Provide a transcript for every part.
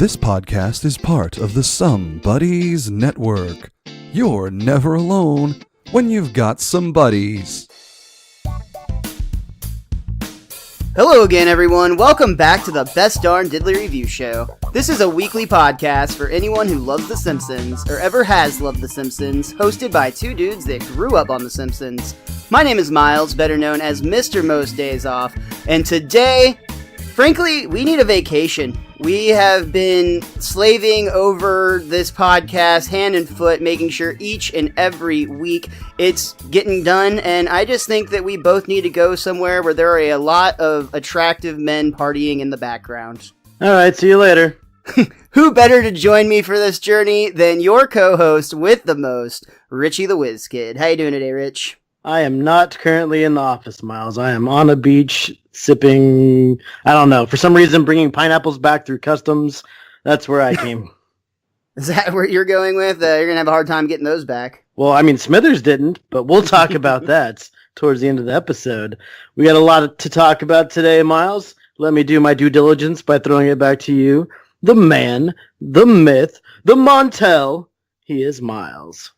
This podcast is part of the Some Buddies Network. You're never alone when you've got some buddies. Hello again, everyone. Welcome back to the Best Darn Diddly Review Show. This is a weekly podcast for anyone who loves The Simpsons, or ever has loved The Simpsons, hosted by two dudes that grew up on The Simpsons. My name is Miles, better known as MrMostDaysOff, and today, frankly, we need a vacation. We have been slaving over this podcast hand and foot, making sure each and every week it's getting done, and I just think that we both need to go somewhere where there are a lot of attractive men partying in the background. Alright, see you later. Who better to join me for this journey than your co-host with the most, Richie theWizKid. How you doing today, Rich? I am not currently in the office, Miles. I am on a beach sipping, I don't know, for some reason bringing pineapples back through customs. That's where I came. Is that where you're going with? You're going to have a hard time getting those back. Well, I mean, Smithers didn't, but we'll talk about that towards the end of the episode. We got a lot to talk about today, Miles. Let me do my due diligence by throwing it back to you. The man, the myth, the Montel, he is Miles.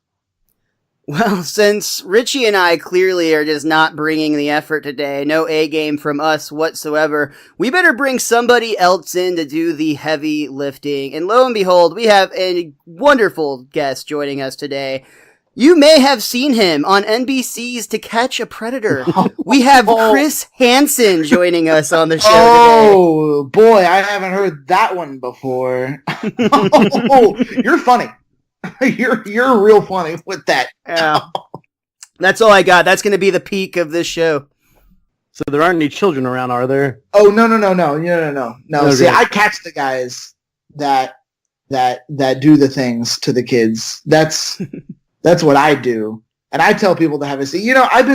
Well, since Richie and I clearly are just not bringing the effort today, no A-game from us whatsoever, we better bring somebody else in to do the heavy lifting. And lo and behold, we have a wonderful guest joining us today. You may have seen him on NBC's To Catch a Predator. We have Chris Hansen joining us on the show today. Oh, boy, I haven't heard that one before. Oh, you're funny. You're real funny with that. Yeah. That's all I got. That's going to be the peak of this show. So there aren't any children around, are there? Oh, no. Okay. See, I catch the guys that do the things to the kids. That's what I do. And I tell people to have a seat. You know, I've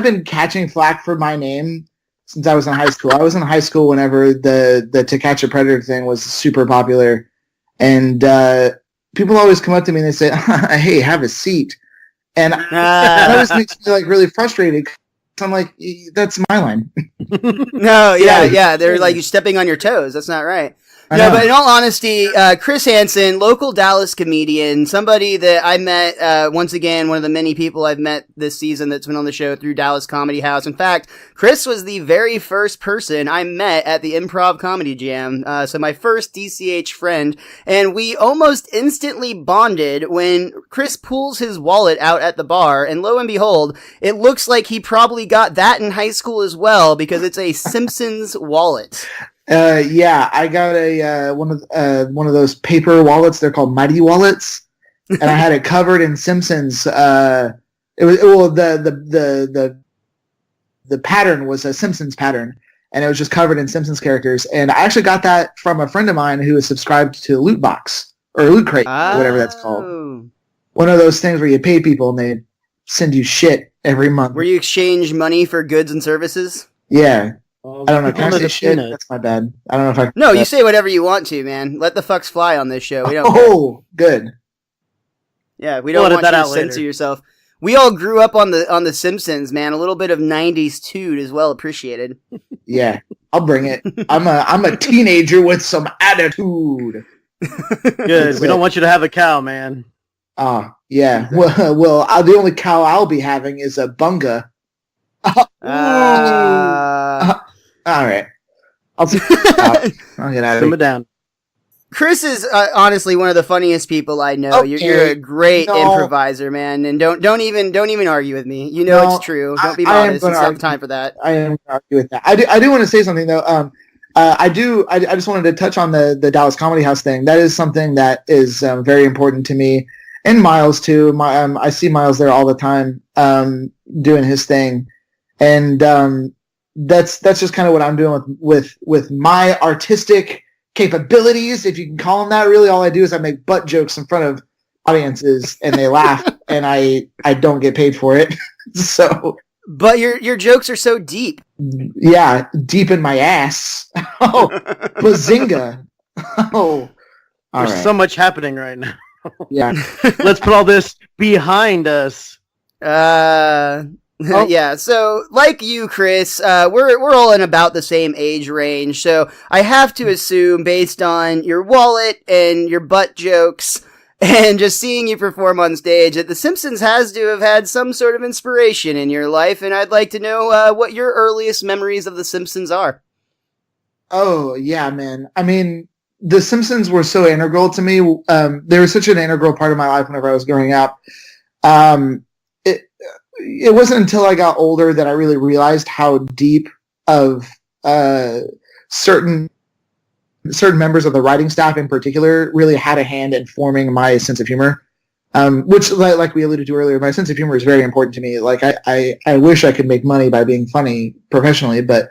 been catching flack for my name since I was in high school. I was in high school whenever the To Catch a Predator thing was super popular. And people always come up to me and they say, hey, have a seat. And that always makes me like really frustrated. I'm like, that's my line. No, yeah. They're like, you're stepping on your toes. That's not right. No, but in all honesty, Chris Hansen, local Dallas comedian, somebody that I met, once again, one of the many people I've met this season that's been on the show through Dallas Comedy House. In fact, Chris was the very first person I met at the Improv Comedy Jam, so my first DCH friend, and we almost instantly bonded when Chris pulls his wallet out at the bar, and lo and behold, it looks like he probably got that in high school as well, because it's a Simpsons wallet. Yeah, I got a one of those paper wallets. They're called Mighty wallets, and I had it covered in Simpsons. The pattern was a Simpsons pattern, and it was just covered in Simpsons characters. And I actually got that from a friend of mine who is subscribed to Loot Box or Loot Crate, or whatever that's called. One of those things where you pay people and they send you shit every month. Where you exchange money for goods and services? Yeah. I don't know. Can I say shit? That's my bad. I don't know if I... No, you say whatever you want to, man. Let the fucks fly on this show. We don't good. Yeah, we don't want you to censor yourself. We all grew up on the Simpsons, man. A little bit of 90s toot is well appreciated. Yeah, I'll bring it. I'm a teenager with some attitude. Good. We don't want you to have a cow, man. Yeah. Well, the only cow I'll be having is a bunga. All right. I'll get out of here. Down. Chris is honestly one of the funniest people I know. Okay. You're a great improviser, man, and don't even argue with me. You know it's true. Don't be modest. It's not time for that. I am going to argue with that. I do want to say something though. I just wanted to touch on the Dallas Comedy House thing. That is something that is very important to me, and Miles too. I see Miles there all the time doing his thing, and that's just kind of what I'm doing with my artistic capabilities, if you can call them that. Really, all I do is I make butt jokes in front of audiences, and they laugh, and I don't get paid for it. So, but your jokes are so deep. Yeah, deep in my ass. Oh, bazinga! Oh, there's so much happening right now. Yeah, let's put all this behind us. Oh. Yeah, so like you, Chris, we're all in about the same age range, so I have to assume, based on your wallet and your butt jokes, and just seeing you perform on stage, that The Simpsons has to have had some sort of inspiration in your life, and I'd like to know what your earliest memories of The Simpsons are. Oh, yeah, man. I mean, The Simpsons were so integral to me. They were such an integral part of my life whenever I was growing up. It wasn't until I got older that I really realized how deep of certain members of the writing staff in particular really had a hand in forming my sense of humor. Which, like we alluded to earlier, my sense of humor is very important to me. Like I wish I could make money by being funny professionally, but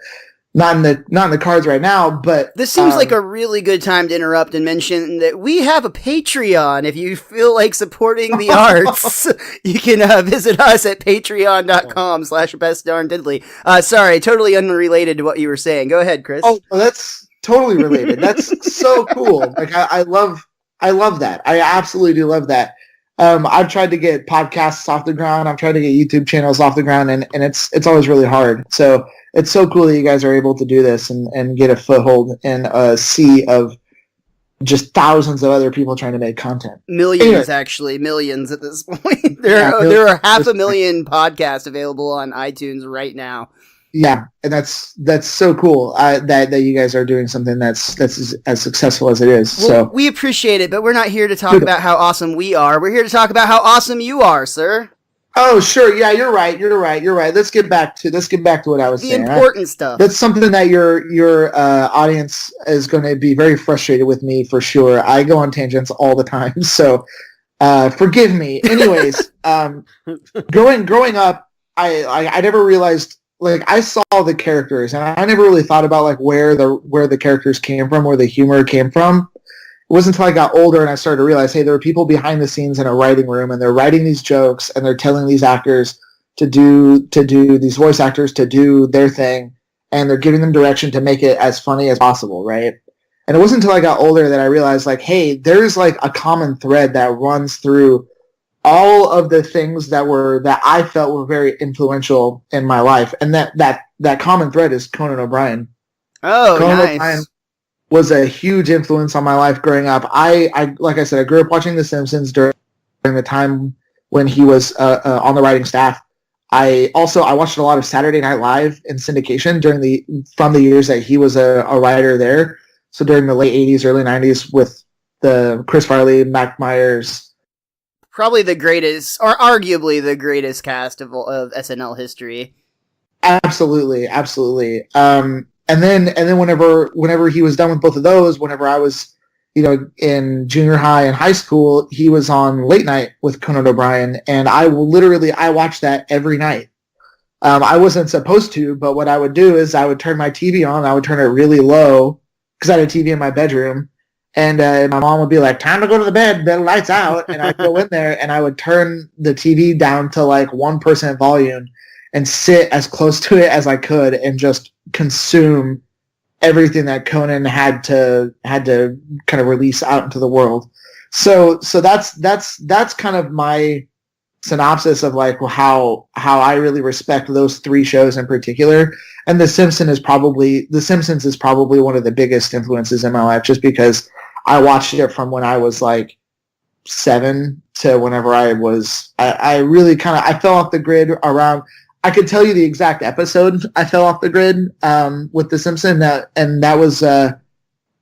not in the cards right now. But this seems like a really good time to interrupt and mention that we have a Patreon. If you feel like supporting the arts, you can visit us at patreon.com/bestdarndiddly. Sorry, totally unrelated to what you were saying. Go ahead, Chris. Oh, that's totally related. That's so cool. Like I love that. I absolutely do love that. I've tried to get podcasts off the ground. I've tried to get YouTube channels off the ground, and it's always really hard. So it's so cool that you guys are able to do this and get a foothold in a sea of just thousands of other people trying to make content. Millions, actually. Millions at this point. There are 500,000 podcasts available on iTunes right now. Yeah, and that's so cool that you guys are doing something that's as successful as it is. Well, so we appreciate it, but we're not here to talk about how awesome we are. We're here to talk about how awesome you are, sir. Oh, sure. Yeah, you're right. Let's get back to what I was saying. The important stuff. That's something that your audience is going to be very frustrated with me for sure. I go on tangents all the time, so forgive me. Anyways, growing up, I never realized. Like, I saw the characters, and I never really thought about like where the characters came from, where the humor came from. It wasn't until I got older and I started to realize, hey, there are people behind the scenes in a writing room, and they're writing these jokes, and they're telling these actors to do these voice actors to do their thing, and they're giving them direction to make it as funny as possible, right? And it wasn't until I got older that I realized, like, hey, there's like a common thread that runs through all of the things that I felt were very influential in my life, and that common thread is Conan O'Brien. Oh, Conan nice. O'Brien was a huge influence on my life growing up. I like I said, I grew up watching The Simpsons during the time when he was on the writing staff. I watched a lot of Saturday Night Live in syndication from the years that he was a writer there. So during the late 80s, early 90s with the Chris Farley, Mac Myers. Probably the greatest, or arguably the greatest cast of SNL history. Absolutely. And then whenever he was done with both of those, whenever I was, in junior high and high school, he was on Late Night with Conan O'Brien, and I watched that every night. I wasn't supposed to, but what I would do is I would turn my TV on. I would turn it really low because I had a TV in my bedroom, and my mom would be like, "Time to go to the bed. The lights out," and I'd go in there and I would turn the TV down to like 1% volume and sit as close to it as I could and just consume everything that Conan had to kind of release out into the world. So that's kind of my synopsis of like how I really respect those three shows in particular. And The Simpsons is probably one of the biggest influences in my life, just because I watched it from when I was like 7 to whenever I really I fell off the grid around. I could tell you the exact episode I fell off the grid with The Simpsons, and that was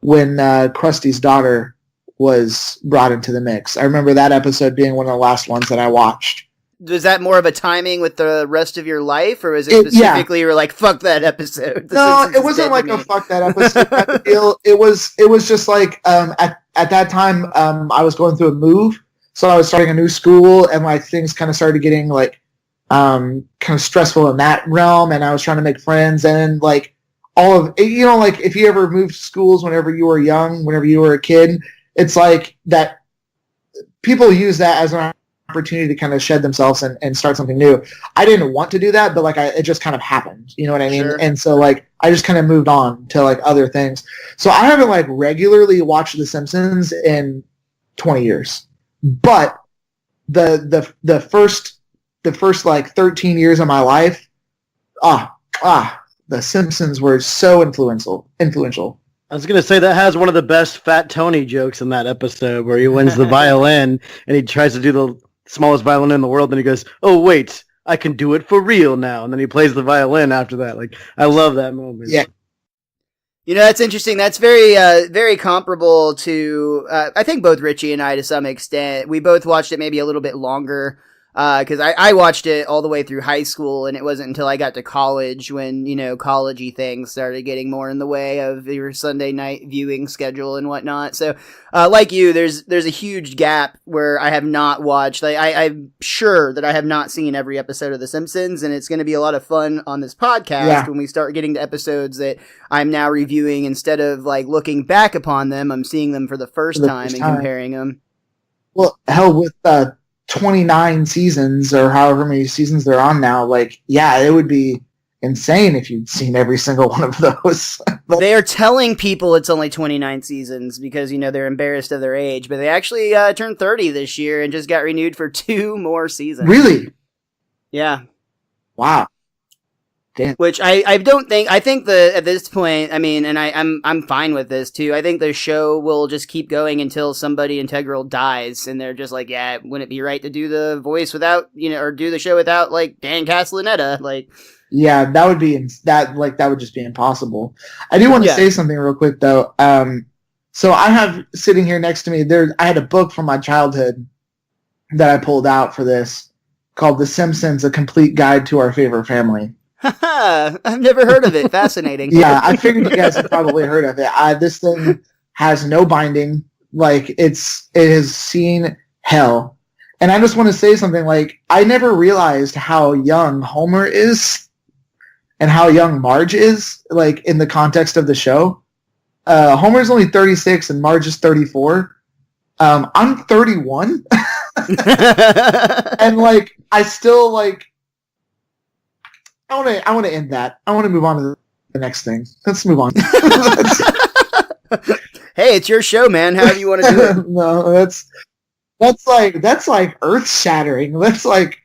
when Krusty's daughter was brought into the mix. I remember that episode being one of the last ones that I watched. Was that more of a timing with the rest of your life, or was it specifically you were like, fuck that episode? No, it wasn't like a fuck that episode type of deal. It was just like at that time I was going through a move, so I was starting a new school, and like things kind of started getting like kind of stressful in that realm, and I was trying to make friends, and like all of like if you ever moved schools whenever you were young, whenever you were a kid, it's like that people use that as an opportunity to kind of shed themselves and start something new. I didn't want to do that, but like it just kind of happened, you know what I mean? Sure. And so like I just kind of moved on to like other things. So I haven't like regularly watched The Simpsons in 20 years, but the first the first like 13 years of my life, the Simpsons were so influential. I was going to say that has one of the best Fat Tony jokes in that episode where he wins the violin and he tries to do the smallest violin in the world and he goes, "Oh, wait, I can do it for real now." And then he plays the violin after that. Like, I love that moment. Yeah. You know, that's interesting. That's very, very comparable to, I think both Richie and I to some extent. We both watched it maybe a little bit longer. Because I watched it all the way through high school, and it wasn't until I got to college when, you know, college-y things started getting more in the way of your Sunday night viewing schedule and whatnot. So, like you, there's a huge gap where I have not watched. I'm sure that I have not seen every episode of The Simpsons, and it's going to be a lot of fun on this podcast when we start getting to episodes that I'm now reviewing. Instead of, like, looking back upon them, I'm seeing them for the first time and comparing them. Well, hell, with 29 seasons or however many seasons they're on now, like, yeah, it would be insane if you'd seen every single one of those. They are telling people it's only 29 seasons because, you know, they're embarrassed of their age, but they actually turned 30 this year and just got renewed for 2 more seasons. Really? Yeah. Wow. Damn. Which I don't think, I think at this point, I mean, and I'm fine with this too. I think the show will just keep going until somebody integral dies, and they're just like, yeah, wouldn't it be right to do the voice without, you know, or do the show without like Dan Castellaneta? Like, yeah, that would be that would just be impossible. I do want to say something real quick though. So I have sitting here next to me I had a book from my childhood that I pulled out for this called The Simpsons: A Complete Guide to Our Favorite Family. I've never heard of it. Fascinating. Yeah, I figured you guys have probably heard of it. This thing has no binding. Like, it has seen hell. And I just want to say something, like, I never realized how young Homer is and how young Marge is, like, in the context of the show. Homer's only 36 and Marge is 34. I'm 31. And, like, I still, like, I want to end that. I want to move on to the next thing. Let's move on. Hey, it's your show, man. How do you want to do it? No, that's like earth shattering. That's like,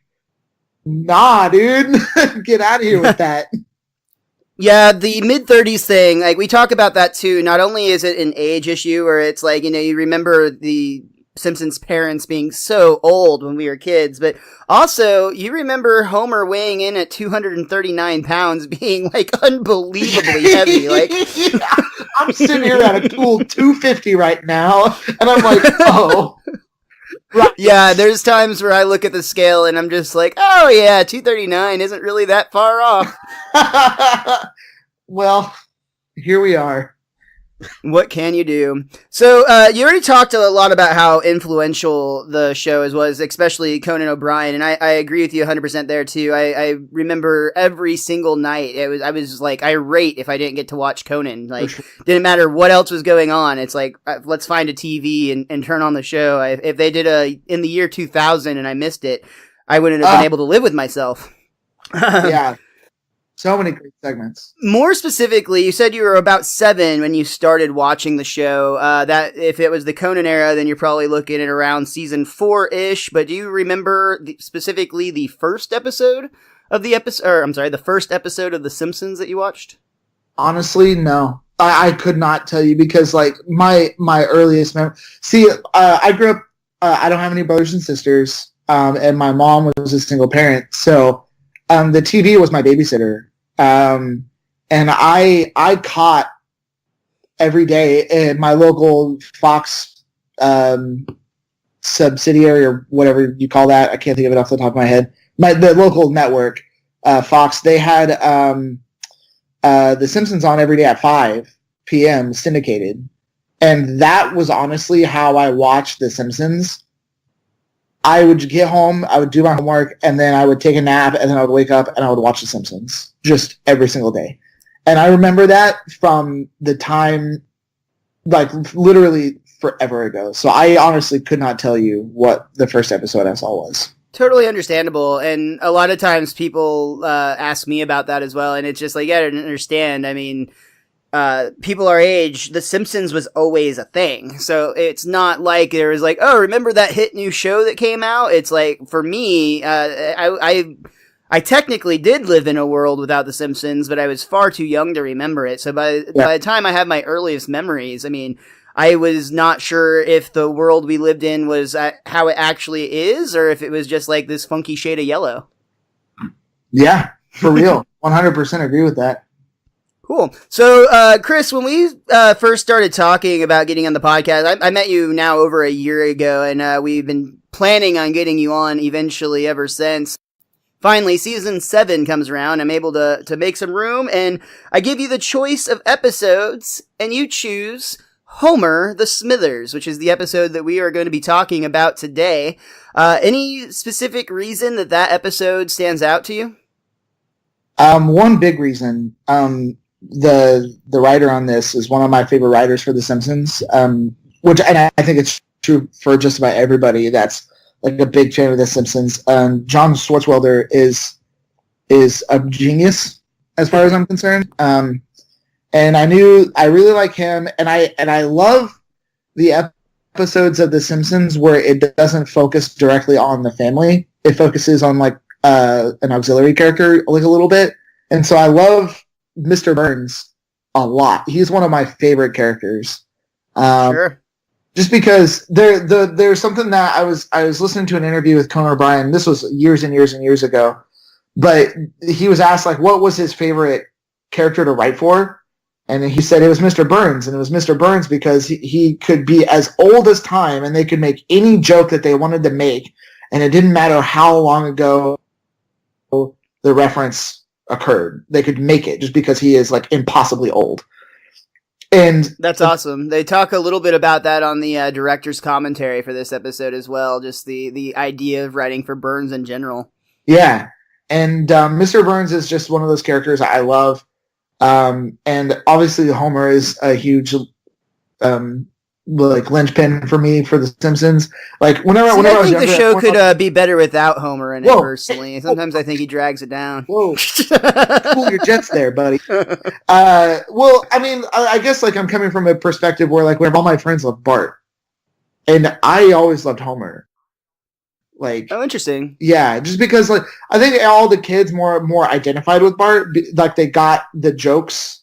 nah, dude, get out of here with that. Yeah, the mid-30s thing, like, we talk about that too. Not only is it an age issue where it's like, you know, you remember the Simpsons' parents being so old when we were kids, but also you remember Homer weighing in at 239 pounds being like unbelievably heavy. Like, yeah, I'm sitting here at a cool 250 right now, and I'm like, oh. Right. Yeah, there's times where I look at the scale and I'm just like, oh yeah, 239 isn't really that far off. Well, here we are. What can you do? So, you already talked a lot about how influential the show was, especially Conan O'Brien, and I agree with you 100% there too. I remember every single night, I was like irate if I didn't get to watch Conan. Like, didn't matter what else was going on. It's like, let's find a TV and turn on the show. If they did in the year 2000 and I missed it, I wouldn't have been able to live with myself. Yeah. So many great segments. More specifically, you said you were about 7 when you started watching the show. That if it was the Conan era, then you're probably looking at around season 4-ish. But do you remember specifically the first episode of the first episode of The Simpsons that you watched? Honestly, no. I could not tell you because, like, my earliest memory. See, I grew up. I don't have any brothers and sisters, and my mom was a single parent, so. The TV was my babysitter, and I caught every day in my local Fox subsidiary or whatever you call that. I can't think of it off the top of my head. The local network, Fox, they had The Simpsons on every day at 5 p.m. syndicated, and that was honestly how I watched The Simpsons. I would get home, I would do my homework, and then I would take a nap, and then I would wake up, and I would watch The Simpsons just every single day. And I remember that from the time, like, literally forever ago. So I honestly could not tell you what the first episode I saw was. Totally understandable. And a lot of times people ask me about that as well, and it's just like, yeah, I didn't understand. I mean, people our age, The Simpsons was always a thing. So it's not like there was like, oh, remember that hit new show that came out? It's like, for me, I technically did live in a world without The Simpsons, but I was far too young to remember it. So by the time I have my earliest memories, I mean, I was not sure if the world we lived in was how it actually is, or if it was just like this funky shade of yellow. Yeah, for real. 100% agree with that. Cool. So, Chris, when we first started talking about getting on the podcast, I met you now over a year ago, and we've been planning on getting you on eventually ever since. Finally, season 7 comes around. I'm able to make some room, and I give you the choice of episodes, and you choose Homer the Smithers, which is the episode that we are going to be talking about today. Any specific reason that episode stands out to you? One big reason. The writer on this is one of my favorite writers for The Simpsons, which, and I think it's true for just about everybody that's like a big fan of The Simpsons. John Swartzwelder is a genius as far as I'm concerned. And I really like him, and I love the episodes of The Simpsons where it doesn't focus directly on the family. It focuses on like an auxiliary character like a little bit. And so I love Mr. Burns a lot. He's one of my favorite characters. Sure. Just because there's something that I was listening to an interview with Conan O'Brien. This was years and years and years ago, but he was asked like what was his favorite character to write for, and he said it was Mr. Burns, and it was Mr. Burns because he could be as old as time, and they could make any joke that they wanted to make, and it didn't matter how long ago the reference occurred. They could make it just because he is like impossibly old. And that's awesome. They talk a little bit about that on the director's commentary for this episode as well. Just the idea of writing for Burns in general. Yeah. And Mr. Burns is just one of those characters I love. And obviously Homer is a huge like linchpin for me for The Simpsons. Like whenever I was think younger, the show could be better without Homer in it personally. Sometimes I think he drags it down. Whoa, cool your jets there, buddy. Well, I mean, I guess like I'm coming from a perspective where like all my friends love Bart, and I always loved Homer. Like, oh, interesting. Yeah, just because like I think all the kids more identified with Bart, like they got the jokes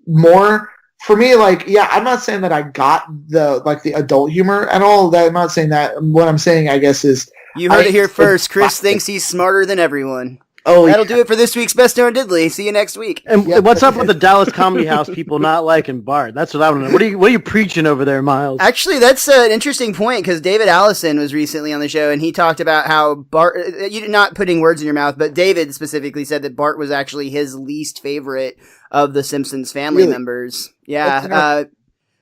more. For me, like, yeah, I'm not saying that I got the adult humor at all. I'm not saying that. What I'm saying, I guess, is you heard it here first. Chris thinks he's smarter than everyone. Oh, that'll do it for this week's Best Darn Diddly. See you next week. And what's up with the Dallas Comedy House people not liking Bart? That's what I want to know. What are you preaching over there, Miles? Actually, that's an interesting point because David Allison was recently on the show and he talked about how Bart. You're not putting words in your mouth, but David specifically said that Bart was actually his least favorite of the Simpsons family members. Yeah.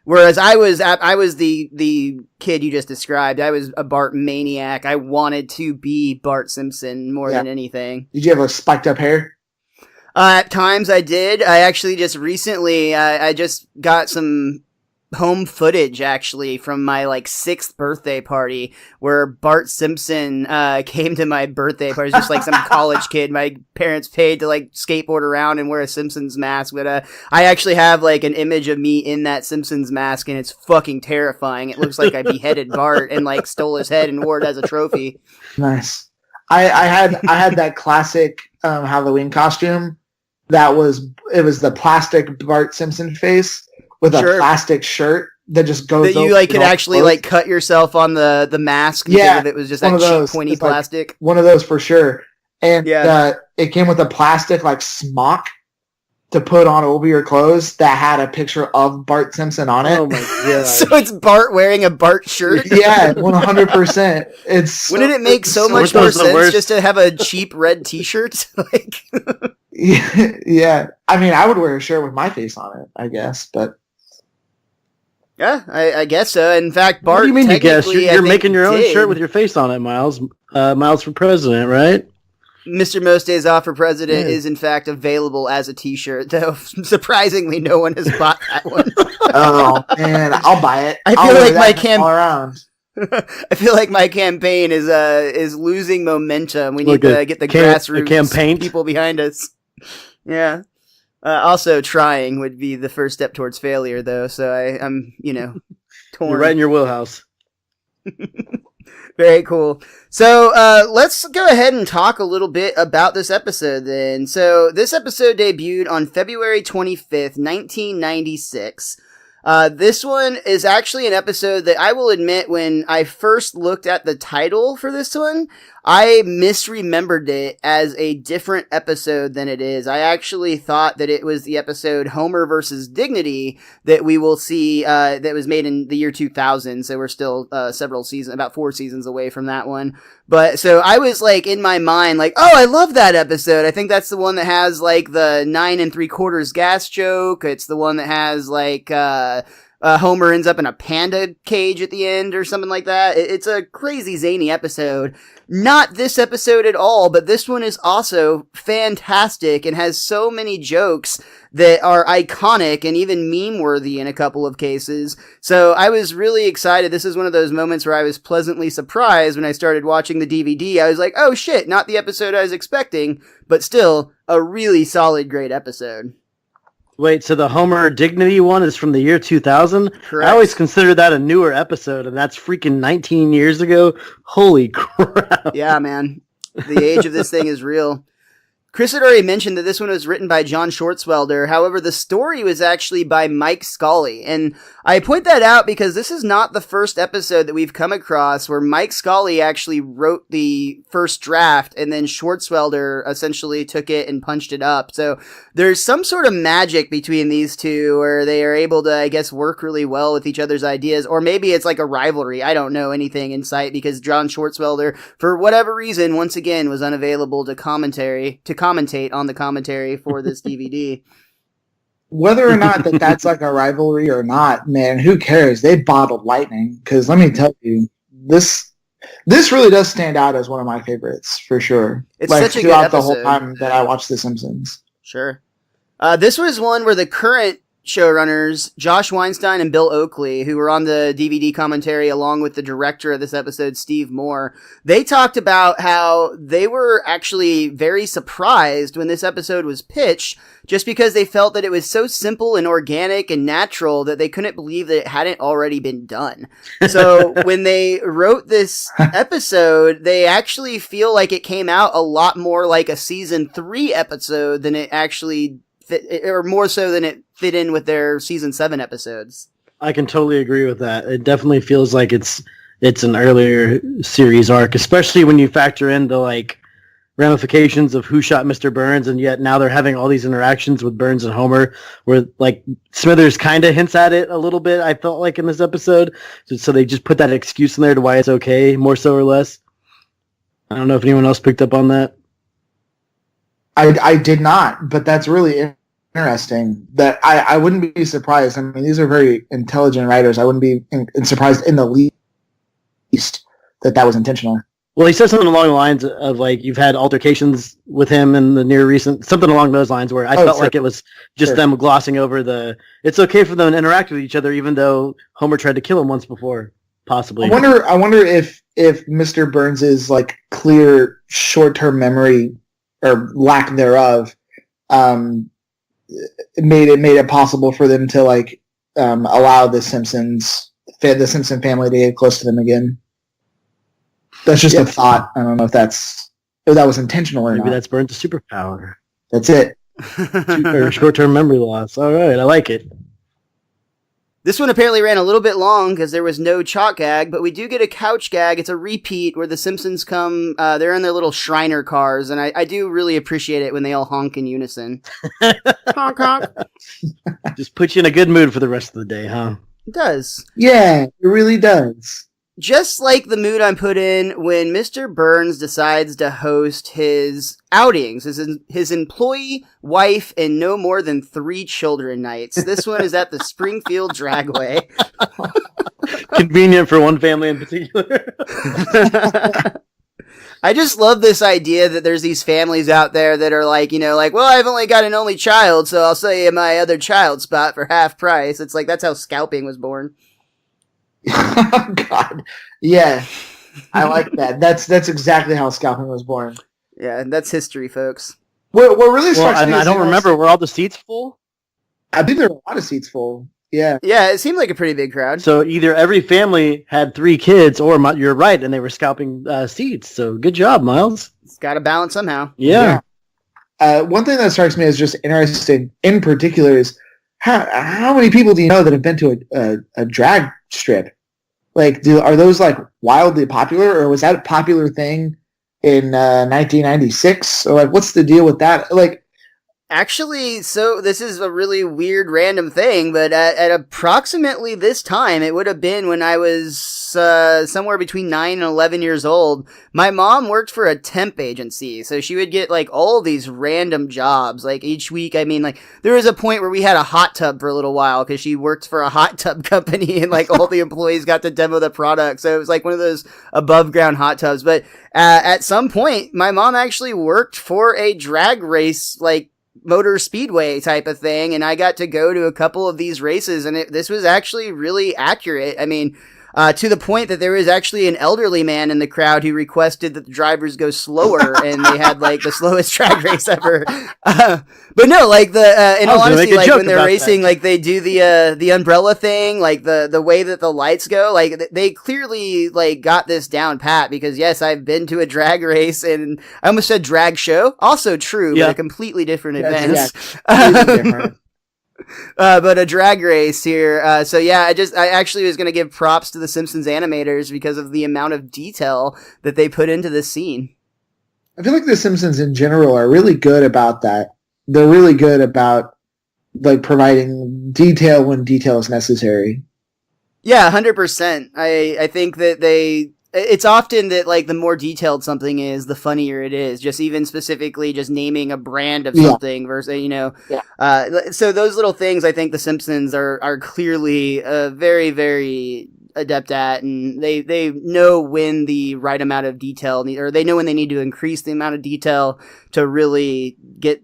Whereas I was the kid you just described. I was a Bart maniac. I wanted to be Bart Simpson more than anything. Did you have spiked up hair? At times I did. I actually just recently, I just got some home footage actually from my 6th birthday party where Bart Simpson came to my birthday party. It was just like some college kid my parents paid to skateboard around and wear a Simpsons mask, but I actually have an image of me in that Simpsons mask and it's fucking terrifying. It looks like I beheaded Bart and stole his head and wore it as a trophy. Nice. I had that classic Halloween costume that was the plastic Bart Simpson face with a plastic shirt that just goes. That you could actually cut yourself on the mask. Because it was just that cheap pointy plastic. One of those for sure. And it came with a plastic smock to put on over your clothes that had a picture of Bart Simpson on it. Oh my god! So it's Bart wearing a Bart shirt. Yeah, 100%. It's. Wouldn't it make so much more sense just to have a cheap red T-shirt? Yeah. I mean, I would wear a shirt with my face on it, I guess, but. Yeah, I guess so. In fact, Bart. What do you mean? You guess you're making your own shirt with your face on it, Miles. Miles for president, right? Mr. Most Days Off for President is in fact available as a T-shirt, though surprisingly no one has bought that one. Oh man, I'll buy it. I feel like my I feel like my campaign is losing momentum. We need to get the grassroots campaign people behind us. Yeah. Also, trying would be the first step towards failure, though. So I'm, torn. You're right in your wheelhouse. Very cool. So let's go ahead and talk a little bit about this episode then. So this episode debuted on February 25th, 1996. This one is actually an episode that I will admit when I first looked at the title for this one, I misremembered it as a different episode than it is. I actually thought that it was the episode Homer versus Dignity that we will see, that was made in the year 2000. So we're still, about 4 seasons away from that one. But so I was like in my mind, like, oh, I love that episode. I think that's the one that has like the 9 3/4 gas joke. It's the one that has like, Homer ends up in a panda cage at the end or something like that. It's a crazy zany episode. Not this episode at all, but this one is also fantastic and has so many jokes that are iconic and even meme-worthy in a couple of cases. So I was really excited. This is one of those moments where I was pleasantly surprised when I started watching the DVD. I was like, oh shit, not the episode I was expecting, but still a really solid, great episode. Wait, so the Homer Dignity one is from the year 2000? Correct. I always consider that a newer episode, and that's freaking 19 years ago? Holy crap. Yeah, man. The age of this thing is real. Chris had already mentioned that this one was written by John Swartzwelder. However, the story was actually by Mike Scully. And I point that out because this is not the first episode that we've come across where Mike Scully actually wrote the first draft and then Swartzwelder essentially took it and punched it up. So there's some sort of magic between these two where they are able to, I guess, work really well with each other's ideas. Or maybe it's like a rivalry. I don't know anything in sight because John Swartzwelder, for whatever reason, once again, was unavailable to commentate on the commentary for this DVD. Whether or not that's like a rivalry or not, man, who cares? They bottled lightning. Because let me tell you, this really does stand out as one of my favorites for sure. It's like such a good throughout the episode. whole time that I watched The Simpsons. Sure. This was one where the current showrunners, Josh Weinstein and Bill Oakley, who were on the DVD commentary along with the director of this episode, Steve Moore, they talked about how they were actually very surprised when this episode was pitched, just because they felt that it was so simple and organic and natural that they couldn't believe that it hadn't already been done. So when they wrote this episode, they actually feel like it came out a lot more like a season 3 episode than it actually fit, or more so than it fit in with their season 7 episodes. I can totally agree with that. It definitely feels like it's an earlier series arc, especially when you factor in the like ramifications of who shot Mr. Burns, and yet now they're having all these interactions with Burns and Homer where like Smithers kind of hints at it a little bit, I felt like, in this episode. So they just put that excuse in there to why it's okay, more so or less. I don't know if anyone else picked up on that. I did not, but that's really interesting. That I wouldn't be surprised. I mean, these are very intelligent writers. I wouldn't be surprised in the least that was intentional. Well, he said something along the lines of like you've had altercations with him in the near recent, something along those lines, where I felt like it was just them glossing over it's okay for them to interact with each other, even though Homer tried to kill him once before, possibly. I wonder if Mr. Burns's like clear short-term memory or lack thereof made it possible for them to like allow the Simpson family to get close to them again. That's just a thought. I don't know if that was intentional or not. Maybe that's Burns' superpower. That's it. Or short-term memory loss. All right, I like it. This one apparently ran a little bit long because there was no chalk gag, but we do get a couch gag. It's a repeat where the Simpsons come, they're in their little Shriner cars, and I do really appreciate it when they all honk in unison. Honk, honk. Just put you in a good mood for the rest of the day, huh? It does. Yeah, it really does. Just like the mood I'm put in when Mr. Burns decides to host his outings, his employee, wife, and no more than 3 children nights. This one is at the Springfield Dragway. Convenient for one family in particular. I just love this idea that there's these families out there that are like, well, I've only got an only child, so I'll sell you my other child spot for half price. It's like, that's how scalping was born. Oh, God. Yeah. I like that. That's exactly how scalping was born. Yeah, that's history, folks. What really strikes me I is, don't remember. Were all the seats full? I think there were a lot of seats full. Yeah. Yeah, it seemed like a pretty big crowd. So either every family had 3 kids, or you're right, and they were scalping seats. So good job, Miles. It's got to balance somehow. Yeah. One thing that strikes me as just interesting in particular is how many people do you know that have been to a drag strip? Like, are those like wildly popular, or was that a popular thing in 1996? Or like, what's the deal with that? Like, actually, so this is a really weird random thing, but at approximately this time, it would have been when I was somewhere between 9 and 11 years old. My mom worked for a temp agency, so she would get like all these random jobs. Like each week, I mean, like there was a point where we had a hot tub for a little while because she worked for a hot tub company, and like all the employees got to demo the product. So it was like one of those above ground hot tubs. But at some point, my mom actually worked for a drag race, like motor speedway type of thing, and I got to go to a couple of these races, and this was actually really accurate. I mean, to the point that there was actually an elderly man in the crowd who requested that the drivers go slower, and they had like the slowest drag race ever. But no, like in all honesty, like when they're racing, like they do the umbrella thing, like the way that the lights go, like they clearly like got this down pat, because yes, I've been to a drag race, and I almost said drag show, also true, but a completely different event. But a drag race here. So yeah, I actually was going to give props to the Simpsons animators because of the amount of detail that they put into this scene. I feel like the Simpsons in general are really good about that. They're really good about like providing detail when detail is necessary. Yeah, 100%. I think that it's often that like the more detailed something is, the funnier it is. Just even specifically just naming a brand of something versus, so those little things, I think the Simpsons are clearly very, very adept at, and they know when the right amount of detail, or they know when they need to increase the amount of detail to really get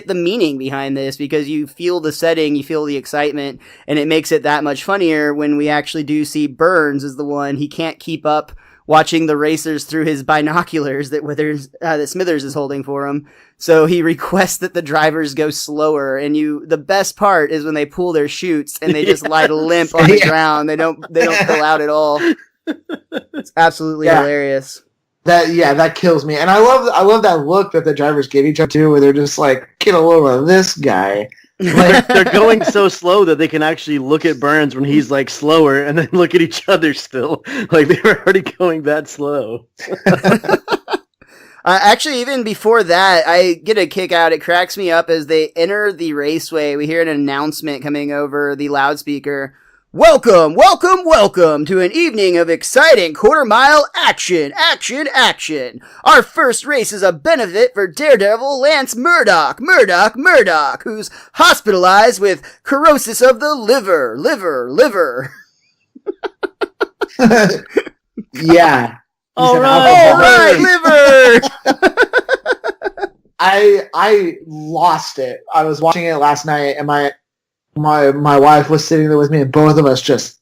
the meaning behind this, because you feel the setting, you feel the excitement, and it makes it that much funnier when we actually do see Burns as the one. He can't keep up watching the racers through his binoculars that Smithers is holding for him. So he requests that the drivers go slower, and the best part is when they pull their chutes and they just lie limp on the ground. They don't pull out at all. It's absolutely hilarious. That kills me. And I love that look that the drivers give each other too, where they're just like, get a load of this guy. Like they're going so slow that they can actually look at Burns when he's like slower, and then look at each other still. Like they were already going that slow. Actually, even before that, I get a kick out. It cracks me up as they enter the raceway. We hear an announcement coming over the loudspeaker. Welcome, welcome, welcome to an evening of exciting quarter-mile action, action, action. Our first race is a benefit for Daredevil Lance Murdoch, who's hospitalized with cirrhosis of the liver. Yeah. All right, liver! I lost it. I was watching it last night, and my wife was sitting there with me, and both of us just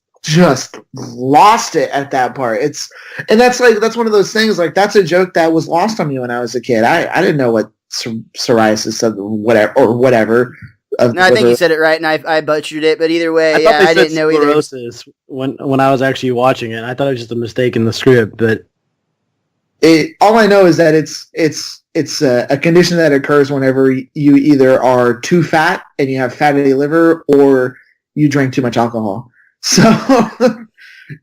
lost it at that part. That's one of those things, like that's a joke that was lost on me when I was a kid. I didn't know what psoriasis said, whatever. No, I think you said it right, and I butchered it. But either way, I didn't know either. Sclerosis when I was actually watching it. I thought it was just a mistake in the script, but all I know is that it's a condition that occurs whenever you either are too fat and you have fatty liver, or you drink too much alcohol. So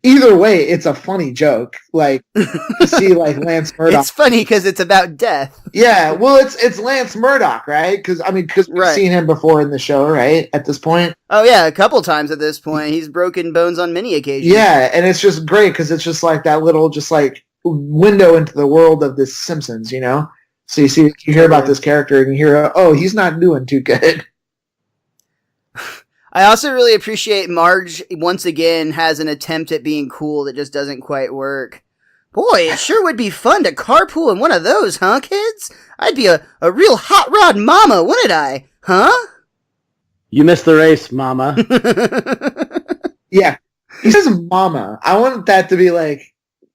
either way, it's a funny joke. Like to see like Lance Murdoch. It's funny because it's about death. Yeah, well, it's Lance Murdoch, right? Because we've seen him before in the show, right? At this point. Oh yeah, a couple times at this point. He's broken bones on many occasions. Yeah, and it's just great because it's just like that little, just like window into the world of the Simpsons, you know. So you hear about this character, and you hear, oh, he's not doing too good. I also really appreciate Marge once again has an attempt at being cool that just doesn't quite work. Boy, it sure would be fun to carpool in one of those, huh, kids? I'd be a real hot rod mama, wouldn't I? Huh? You missed the race, mama. Yeah. He says mama. I want that to be like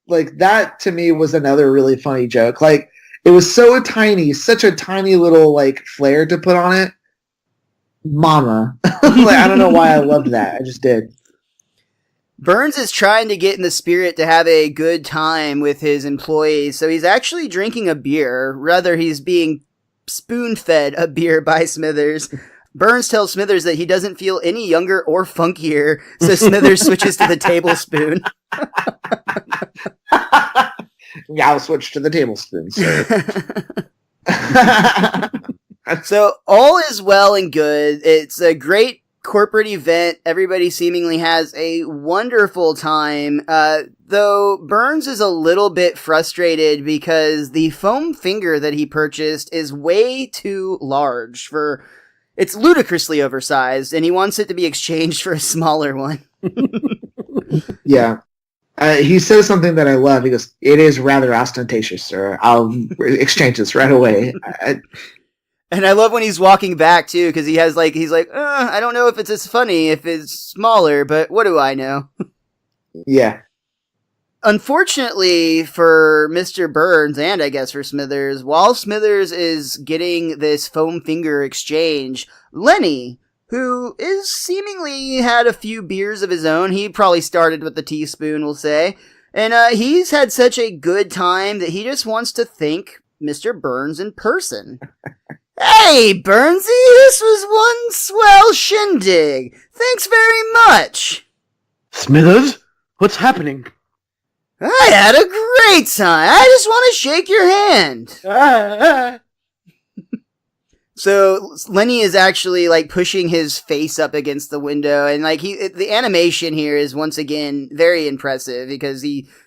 that to me was another really funny joke. Like, It was so tiny, such a tiny little like flair to put on it. Mama. Like, I don't know why I loved that. I just did. Burns is trying to get in the spirit to have a good time with his employees, so he's actually drinking a beer. Rather, he's being spoon-fed a beer by Smithers. Burns tells Smithers that he doesn't feel any younger or funkier, so Smithers switches to the tablespoon. Yeah, I'll switch to the tablespoon, sir. So all is well and good. It's a great corporate event. Everybody seemingly has a wonderful time, though Burns is a little bit frustrated because the foam finger that he purchased is way too large for... It's ludicrously oversized, and he wants it to be exchanged for a smaller one. Yeah. He says something that I love. He goes, "It is rather ostentatious, sir. I'll exchange this right away." And I love when he's walking back, too, because he's like, I don't know if it's as funny if it's smaller, but what do I know? Yeah. Unfortunately for Mr. Burns, and I guess for Smithers, while Smithers is getting this foam finger exchange, Lenny, who is seemingly had a few beers of his own, he probably started with the teaspoon, we'll say, and he's had such a good time that he just wants to thank Mr. Burns in person. Hey, Burnsy, this was one swell shindig. Thanks very much. Smithers, what's happening? I had a great time. I just want to shake your hand. So Lenny is actually like pushing his face up against the window, and like the animation here is once again very impressive because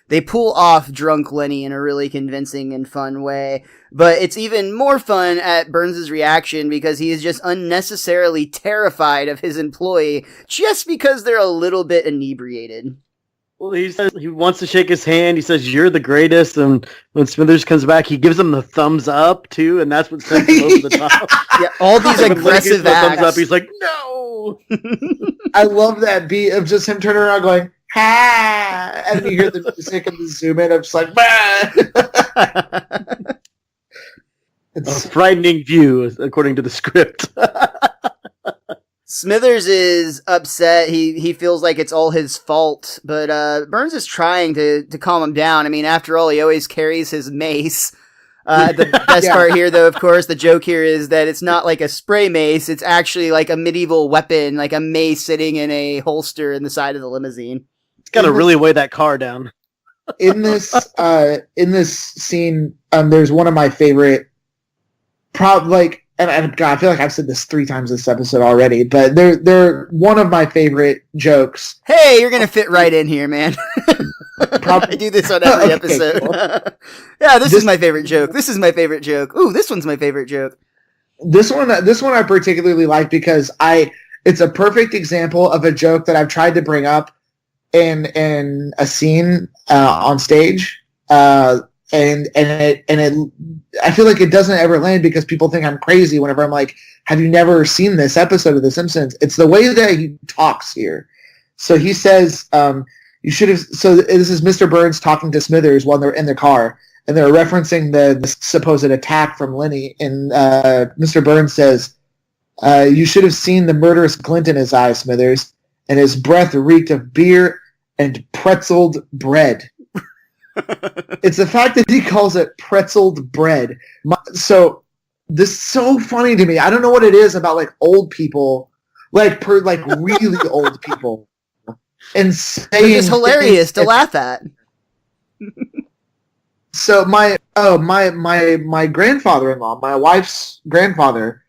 they pull off drunk Lenny in a really convincing and fun way. But it's even more fun at Burns' reaction because he is just unnecessarily terrified of his employee just because they're a little bit inebriated. Well, he says he wants to shake his hand. He says, "You're the greatest." And when Smithers comes back, he gives him the thumbs up, too. And that's what sends him over the top. Yeah, all these aggressive acts. Thumbs up, he's like, "No!" I love that beat of just him turning around going, "Ha!" And you hear the music and the zoom in. I'm just like, bah! It's a frightening view, according to the script. Smithers is upset. He feels like it's all his fault, but Burns is trying to calm him down. I mean, after all, he always carries his mace. The best part here, though, of course, the joke here is that it's not like a spray mace. It's actually like a medieval weapon, like a mace sitting in a holster in the side of the limousine. It's got to really weigh that car down. In this scene, there's one of my favorite, and God, I feel like I've said this 3 times this episode already, but they're one of my favorite jokes. Hey, you're gonna fit right in here, man. I do this on every episode. Cool. Yeah, this is my favorite joke. This is my favorite joke. Ooh, this one's my favorite joke. This one I particularly like because it's a perfect example of a joke that I've tried to bring up in a scene on stage. And it I feel like it doesn't ever land because people think I'm crazy whenever I'm like, have you never seen this episode of The Simpsons? It's the way that he talks here. So he says, you should have, so this is Mr. Burns talking to Smithers while they're in their car, and they're referencing the supposed attack from Lenny, and Mr. Burns says, you should have seen the murderous glint in his eye, Smithers, and his breath reeked of beer and pretzeled bread. It's the fact that he calls it pretzeled bread. So this is so funny to me. I don't know what it is about like old people, like really old people, and saying it's hilarious to laugh at. So my grandfather-in-law, my wife's grandfather,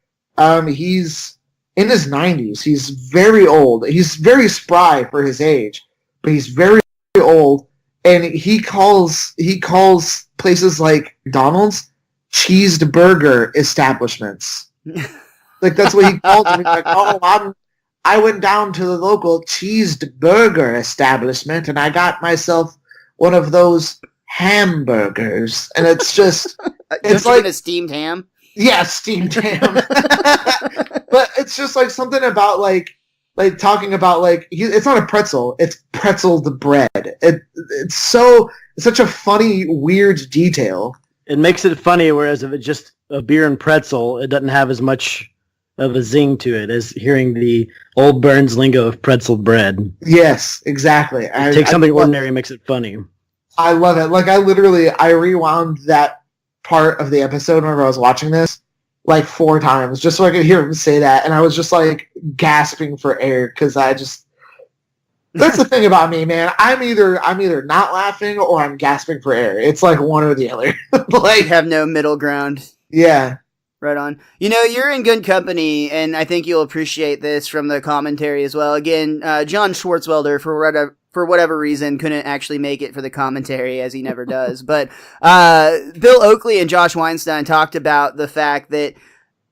he's in his 90s. He's very old. He's very spry for his age, but he's very old. And he calls places like McDonald's cheeseburger establishments. Like that's what he called them. He's like, "Oh, I went down to the local cheeseburger establishment and I got myself one of those hamburgers." And it's just it's like a steamed ham. Yeah, steamed ham. But it's just like something about like talking about it's not a pretzel, it's pretzeled bread. It's such a funny, weird detail. It makes it funny, whereas if it's just a beer and pretzel, it doesn't have as much of a zing to it as hearing the old Burns lingo of pretzel bread. Yes, exactly. Take something ordinary and makes it funny. I love it. Like, I rewound that part of the episode whenever I was watching this, like 4 times, just so I could hear him say that, and I was just, like, gasping for air, because that's the thing about me, man. I'm either not laughing or I'm gasping for air. It's like one or the other. Like, have no middle ground. Yeah. Right on. You're in good company, and I think you'll appreciate this from the commentary as well. Again, John Schwartzwelder, for whatever reason, couldn't actually make it for the commentary, as he never does. But Bill Oakley and Josh Weinstein talked about the fact that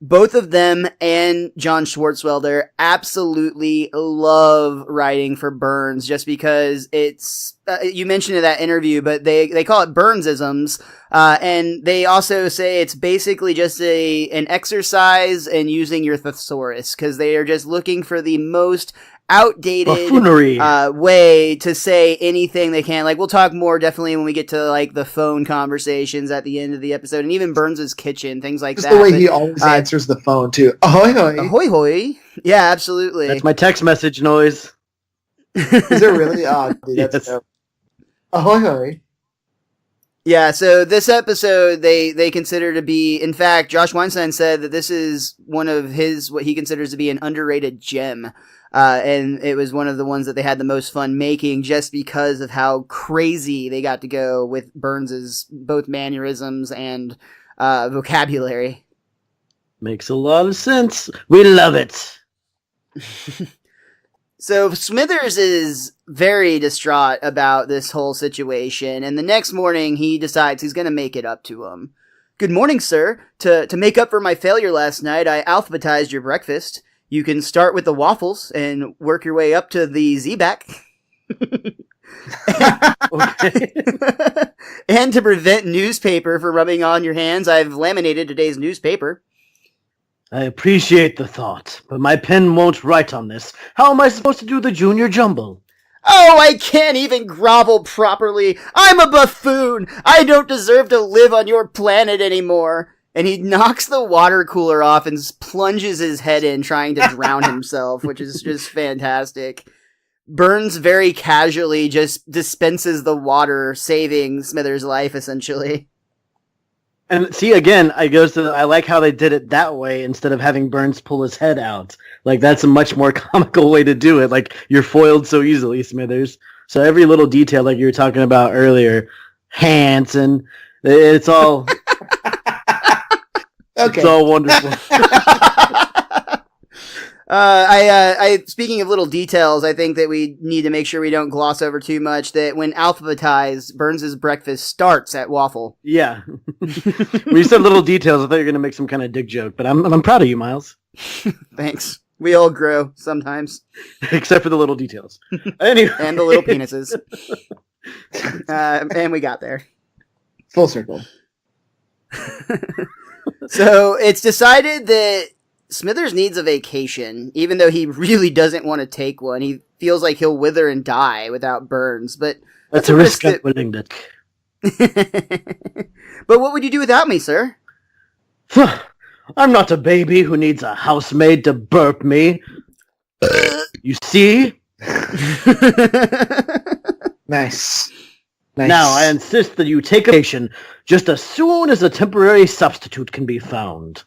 both of them and John Schwartzwelder absolutely love writing for Burns, just because it's, you mentioned in that interview, but they call it Burnsisms, and they also say it's basically just an exercise in using your thesaurus, because they are just looking for the most outdated way to say anything they can. Like, we'll talk more definitely when we get to like the phone conversations at the end of the episode, and even Burns's kitchen, things like just that. The way he always answers the phone too. Ahoy hoy. Ahoy hoy. Yeah, absolutely. That's my text message noise. Is it really? Oh, dude, that's dope. Ahoy hoy. Yeah, so this episode they consider to be, in fact, Josh Weinstein said that this is one of his, what he considers to be an underrated gem. And it was one of the ones that they had the most fun making, just because of how crazy they got to go with Burns's both mannerisms and vocabulary. Makes a lot of sense. We love it. So Smithers is very distraught about this whole situation, and the next morning he decides he's going to make it up to him. "Good morning, sir. To make up for my failure last night, I alphabetized your breakfast. You can start with the waffles and work your way up to the Z-back." "And to prevent newspaper from rubbing on your hands, I've laminated today's newspaper." "I appreciate the thought, but my pen won't write on this. How am I supposed to do the junior jumble?" "Oh, I can't even grovel properly. I'm a buffoon. I don't deserve to live on your planet anymore." And he knocks the water cooler off and plunges his head in, trying to drown himself, which is just fantastic. Burns very casually just dispenses the water, saving Smithers' life, essentially. And see, again, I like how they did it that way instead of having Burns pull his head out. Like, that's a much more comical way to do it. Like, you're foiled so easily, Smithers. So every little detail, like you were talking about earlier, Hansen, it's all... Okay. It's all wonderful. I speaking of little details, I think that we need to make sure we don't gloss over too much that when alphabetized, Burns's breakfast starts at waffle. Yeah. When you said little details, I thought you were going to make some kind of dick joke, but I'm proud of you, Miles. Thanks. We all grow sometimes. Except for the little details. Anyway. And the little penises. And we got there. Full circle. So it's decided that Smithers needs a vacation, even though he really doesn't want to take one. He feels like he'll wither and die without Burns, but that's a risk I'm willing to take. But what would you do without me, sir? I'm not a baby who needs a housemaid to burp me. You see? Nice. Now, I insist that you take a vacation just as soon as a temporary substitute can be found.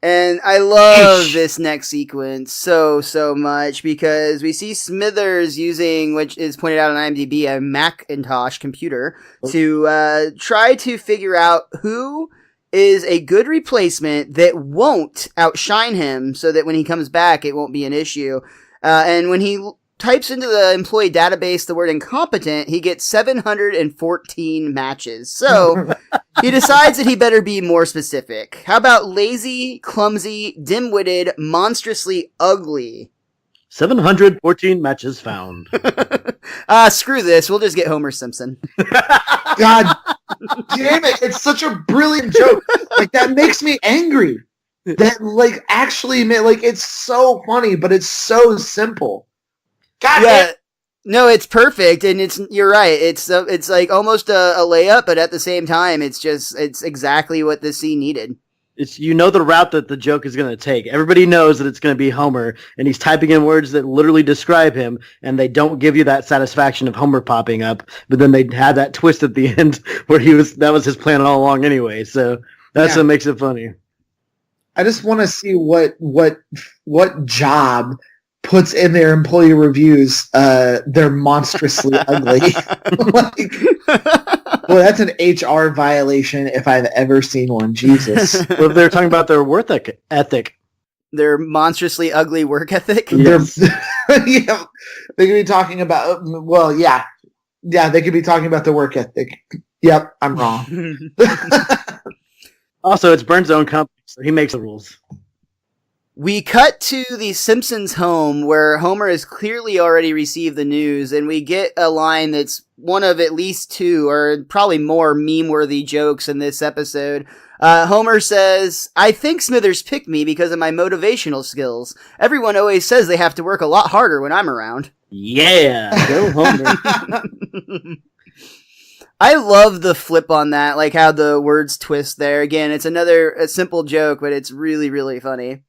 And I love this next sequence so much, because we see Smithers using, which is pointed out on IMDb, a Macintosh computer to try to figure out who is a good replacement that won't outshine him, so that when he comes back, it won't be an issue. And when he types into the employee database the word incompetent, he gets 714 matches. So he decides that he better be more specific. How about lazy, clumsy, dim-witted, monstrously ugly? 714 matches found. Screw this. We'll just get Homer Simpson. God damn it. It's such a brilliant joke. Like, that makes me angry. That, like, actually, like, it's so funny, but it's so simple. God, No, it's perfect, and you're right. It's like almost a layup, but at the same time, it's exactly what the scene needed. It's the route that the joke is going to take. Everybody knows that it's going to be Homer, and he's typing in words that literally describe him, and they don't give you that satisfaction of Homer popping up. But then they had that twist at the end where that was his plan all along anyway. So that's what makes it funny. I just want to see what job puts in their employee reviews, they're monstrously ugly. Well, that's an HR violation if I've ever seen one. Jesus. Well, they're talking about their work ethic. Their monstrously ugly work ethic? Yes. Yeah, they could be talking about, well, yeah. Yeah, they could be talking about the work ethic. Yep, I'm wrong. Also, it's Burns' own company, so he makes the rules. We cut to the Simpsons home where Homer has clearly already received the news, and we get a line that's one of at least two, or probably more, meme-worthy jokes in this episode. Homer says, "I think Smithers picked me because of my motivational skills. Everyone always says they have to work a lot harder when I'm around." Yeah, go Homer. I love the flip on that, like how the words twist there. Again, it's a simple joke, but it's really, really funny.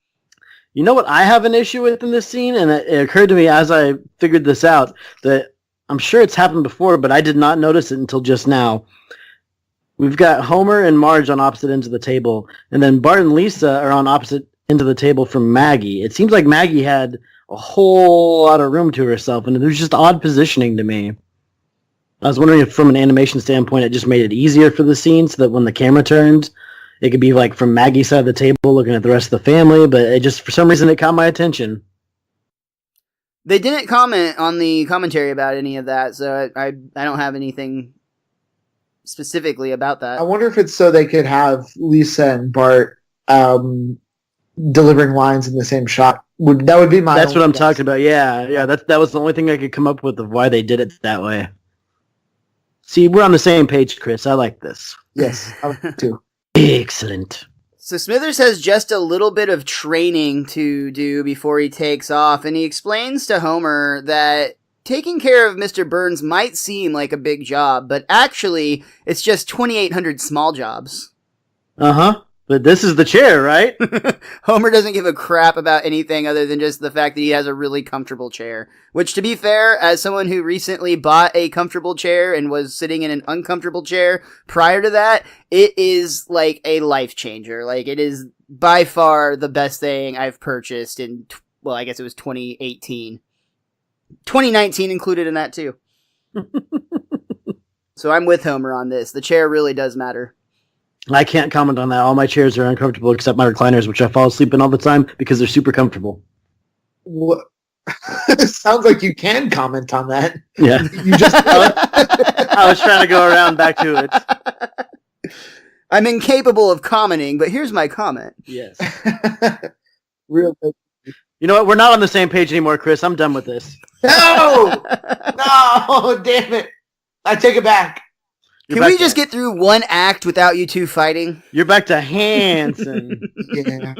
You know what I have an issue with in this scene, and it occurred to me as I figured this out, that I'm sure it's happened before, but I did not notice it until just now. We've got Homer and Marge on opposite ends of the table, and then Bart and Lisa are on opposite ends of the table from Maggie. It seems like Maggie had a whole lot of room to herself, and it was just odd positioning to me. I was wondering if from an animation standpoint it just made it easier for the scene so that when the camera turned, it could be like from Maggie's side of the table looking at the rest of the family, but it just, for some reason, it caught my attention. They didn't comment on the commentary about any of that, so I don't have anything specifically about that. I wonder if it's so they could have Lisa and Bart delivering lines in the same shot. That would be my That's what I'm guess. talking about. Yeah. That was the only thing I could come up with of why they did it that way. See, we're on the same page, Chris. I like this. Yes, I would too. Excellent. So Smithers has just a little bit of training to do before he takes off, and he explains to Homer that taking care of Mr. Burns might seem like a big job, but actually, it's just 2,800 small jobs. Uh-huh. But this is the chair, right? Homer doesn't give a crap about anything other than just the fact that he has a really comfortable chair. Which, to be fair, as someone who recently bought a comfortable chair and was sitting in an uncomfortable chair prior to that, it is like a life changer. Like, it is by far the best thing I've purchased in, well, I guess it was 2018. 2019 included in that, too. So I'm with Homer on this. The chair really does matter. I can't comment on that. All my chairs are uncomfortable except my recliners, which I fall asleep in all the time because they're super comfortable. What? Sounds like you can comment on that. Yeah. You just I was trying to go around back to it. I'm incapable of commenting, but here's my comment. Yes. Real. You know what? We're not on the same page anymore, Chris. I'm done with this. No! No! Damn it! I take it back. Can we just get through one act without you two fighting? You're back to Hansen. Yeah.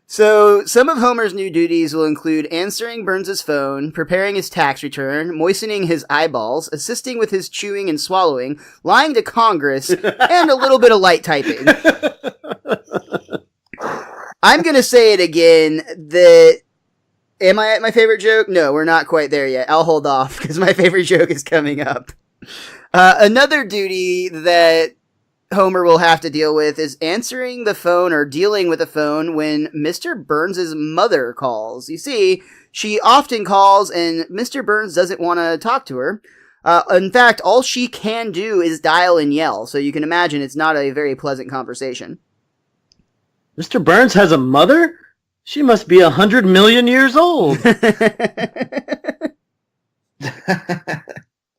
So, some of Homer's new duties will include answering Burns' phone, preparing his tax return, moistening his eyeballs, assisting with his chewing and swallowing, lying to Congress, and a little bit of light typing. I'm gonna say it again, am I at my favorite joke? No, we're not quite there yet. I'll hold off, because my favorite joke is coming up. Another duty that Homer will have to deal with is answering the phone or dealing with the phone when Mr. Burns' mother calls. You see, she often calls and Mr. Burns doesn't want to talk to her. In fact, all she can do is dial and yell, so you can imagine it's not a very pleasant conversation. Mr. Burns has a mother? She must be 100 million years old.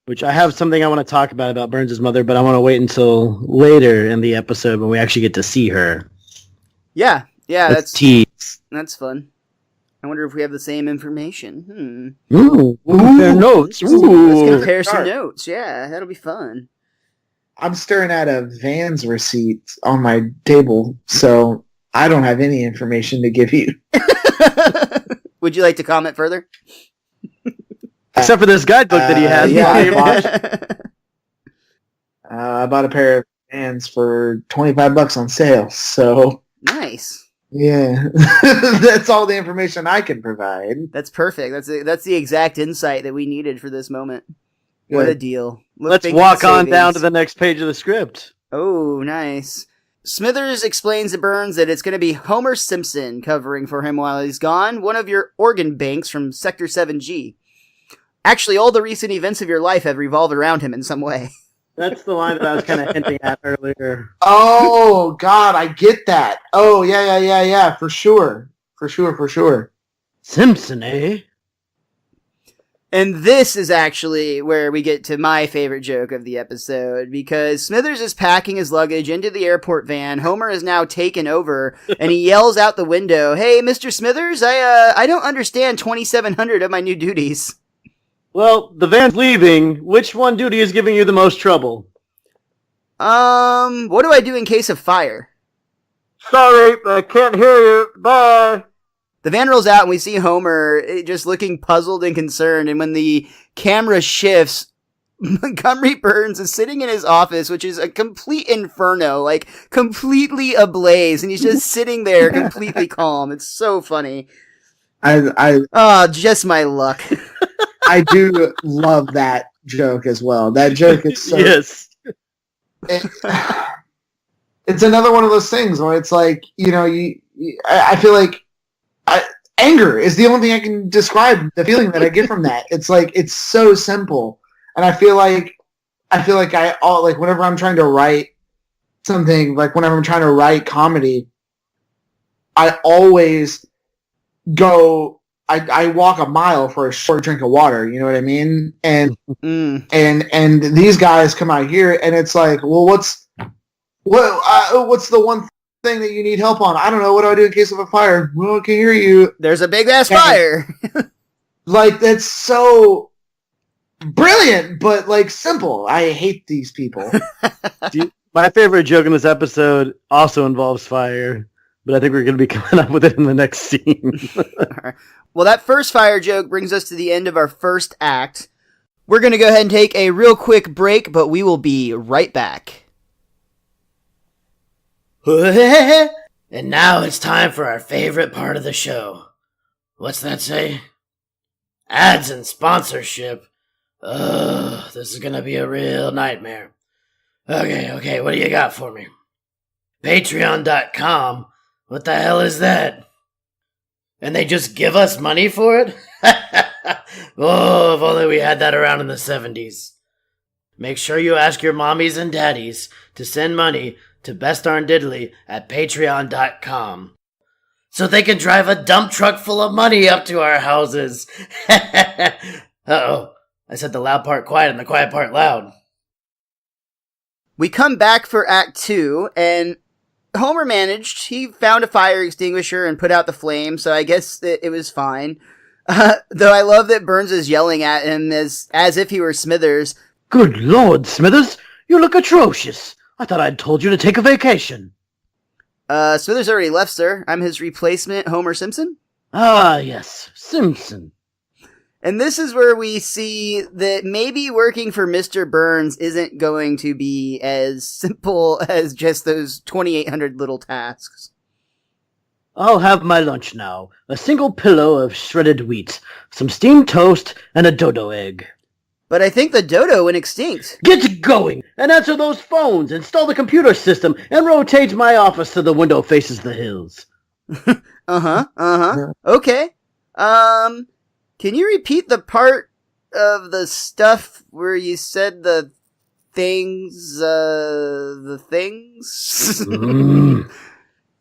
Which I have something I want to talk about Burns' mother, but I want to wait until later in the episode when we actually get to see her. Yeah, Let's tease. that's fun. I wonder if we have the same information. Ooh, compare notes. Let's Ooh. compare some notes. Yeah, that'll be fun. I'm staring at a Vans receipt on my table, so I don't have any information to give you. Would you like to comment further? Except for this guidebook that he has. I bought a pair of Vans for $25 on sale. So nice. Yeah, that's all the information I can provide. That's perfect. That's the exact insight that we needed for this moment. Good. What a deal. Let's walk on down to the next page of the script. Oh, nice. Smithers explains to Burns that it's going to be Homer Simpson covering for him while he's gone, one of your organ banks from Sector 7G. Actually, all the recent events of your life have revolved around him in some way. That's the line that I was kind of hinting at earlier. Oh, God, I get that. Oh, yeah, for sure. For sure. Simpson, eh? And this is actually where we get to my favorite joke of the episode, because Smithers is packing his luggage into the airport van. Homer is now taken over, and he yells out the window, "Hey, Mr. Smithers, I don't understand 2,700 of my new duties." Well, the van's leaving. Which one duty is giving you the most trouble? What do I do in case of fire? Sorry, I can't hear you. Bye. The van rolls out and we see Homer just looking puzzled and concerned. And when the camera shifts, Montgomery Burns is sitting in his office, which is a complete inferno, like completely ablaze. And he's just sitting there completely calm. It's so funny. Just my luck. I do love that joke as well. That joke is so... Yes. It's another one of those things where it's like, I feel like anger is the only thing I can describe the feeling that I get from that. It's like, it's so simple. And I feel like whenever I'm trying to write something, like whenever I'm trying to write comedy, I always go... I walk a mile for a short drink of water, you know what I mean? And and these guys come out here and it's like, well, what's the one thing that you need help on? I don't know. What do I do in case of a fire? Well, I can hear you. There's a big ass fire. Like, that's so brilliant, but like simple. I hate these people. My favorite joke in this episode also involves fire, but I think we're going to be coming up with it in the next scene. Well, that first fire joke brings us to the end of our first act. We're going to go ahead and take a real quick break, but we will be right back. And now it's time for our favorite part of the show. What's that say? Ads and sponsorship. Ugh, this is going to be a real nightmare. Okay, what do you got for me? Patreon.com? What the hell is that? And they just give us money for it? Oh, if only we had that around in the 70s. Make sure you ask your mommies and daddies to send money to Best Darn Diddly at patreon.com so they can drive a dump truck full of money up to our houses. Uh-oh, I said the loud part quiet and the quiet part loud. We come back for Act 2, and Homer managed. He found a fire extinguisher and put out the flame, so I guess it was fine. Though I love that Burns is yelling at him as if he were Smithers. Good Lord, Smithers, you look atrocious. I thought I'd told you to take a vacation. Smithers already left, sir. I'm his replacement, Homer Simpson. Ah, yes, Simpson. And this is where we see that maybe working for Mr. Burns isn't going to be as simple as just those 2,800 little tasks. I'll have my lunch now. A single pillow of shredded wheat, some steamed toast, and a dodo egg. But I think the dodo went extinct. Get going and answer those phones, install the computer system, and rotate my office so the window faces the hills. Okay. Can you repeat the part of the stuff where you said the things?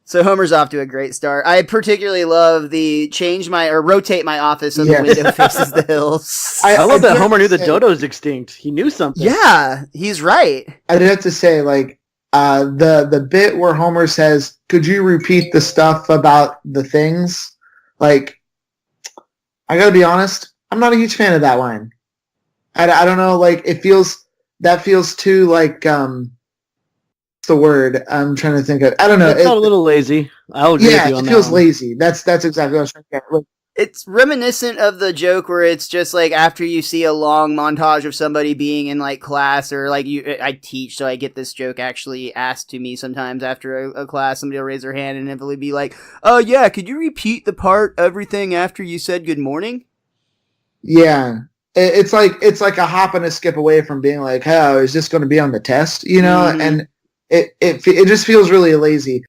So Homer's off to a great start. I particularly love the rotate my office so the window faces the hills. I love that Homer knew the dodo's extinct. He knew something. Yeah, he's right. I'd have to say, like, the bit where Homer says, "Could you repeat the stuff about the things?" Like, I gotta be honest, I'm not a huge fan of that line. I don't know, like, that feels too, like, what's the word I'm trying to think of? I don't know. It felt a little lazy. I'll agree with you on that. Yeah, it feels lazy. That's exactly what I was trying to get. It's reminiscent of the joke where it's just like after you see a long montage of somebody being in like class or like I teach, so I get this joke actually asked to me sometimes after a class. Somebody will raise their hand and inevitably be like, "Oh yeah, could you repeat the part everything after you said good morning?" Yeah, it's like a hop and a skip away from being like, "Oh, is this going to be on the test?" You know, and it just feels really lazy.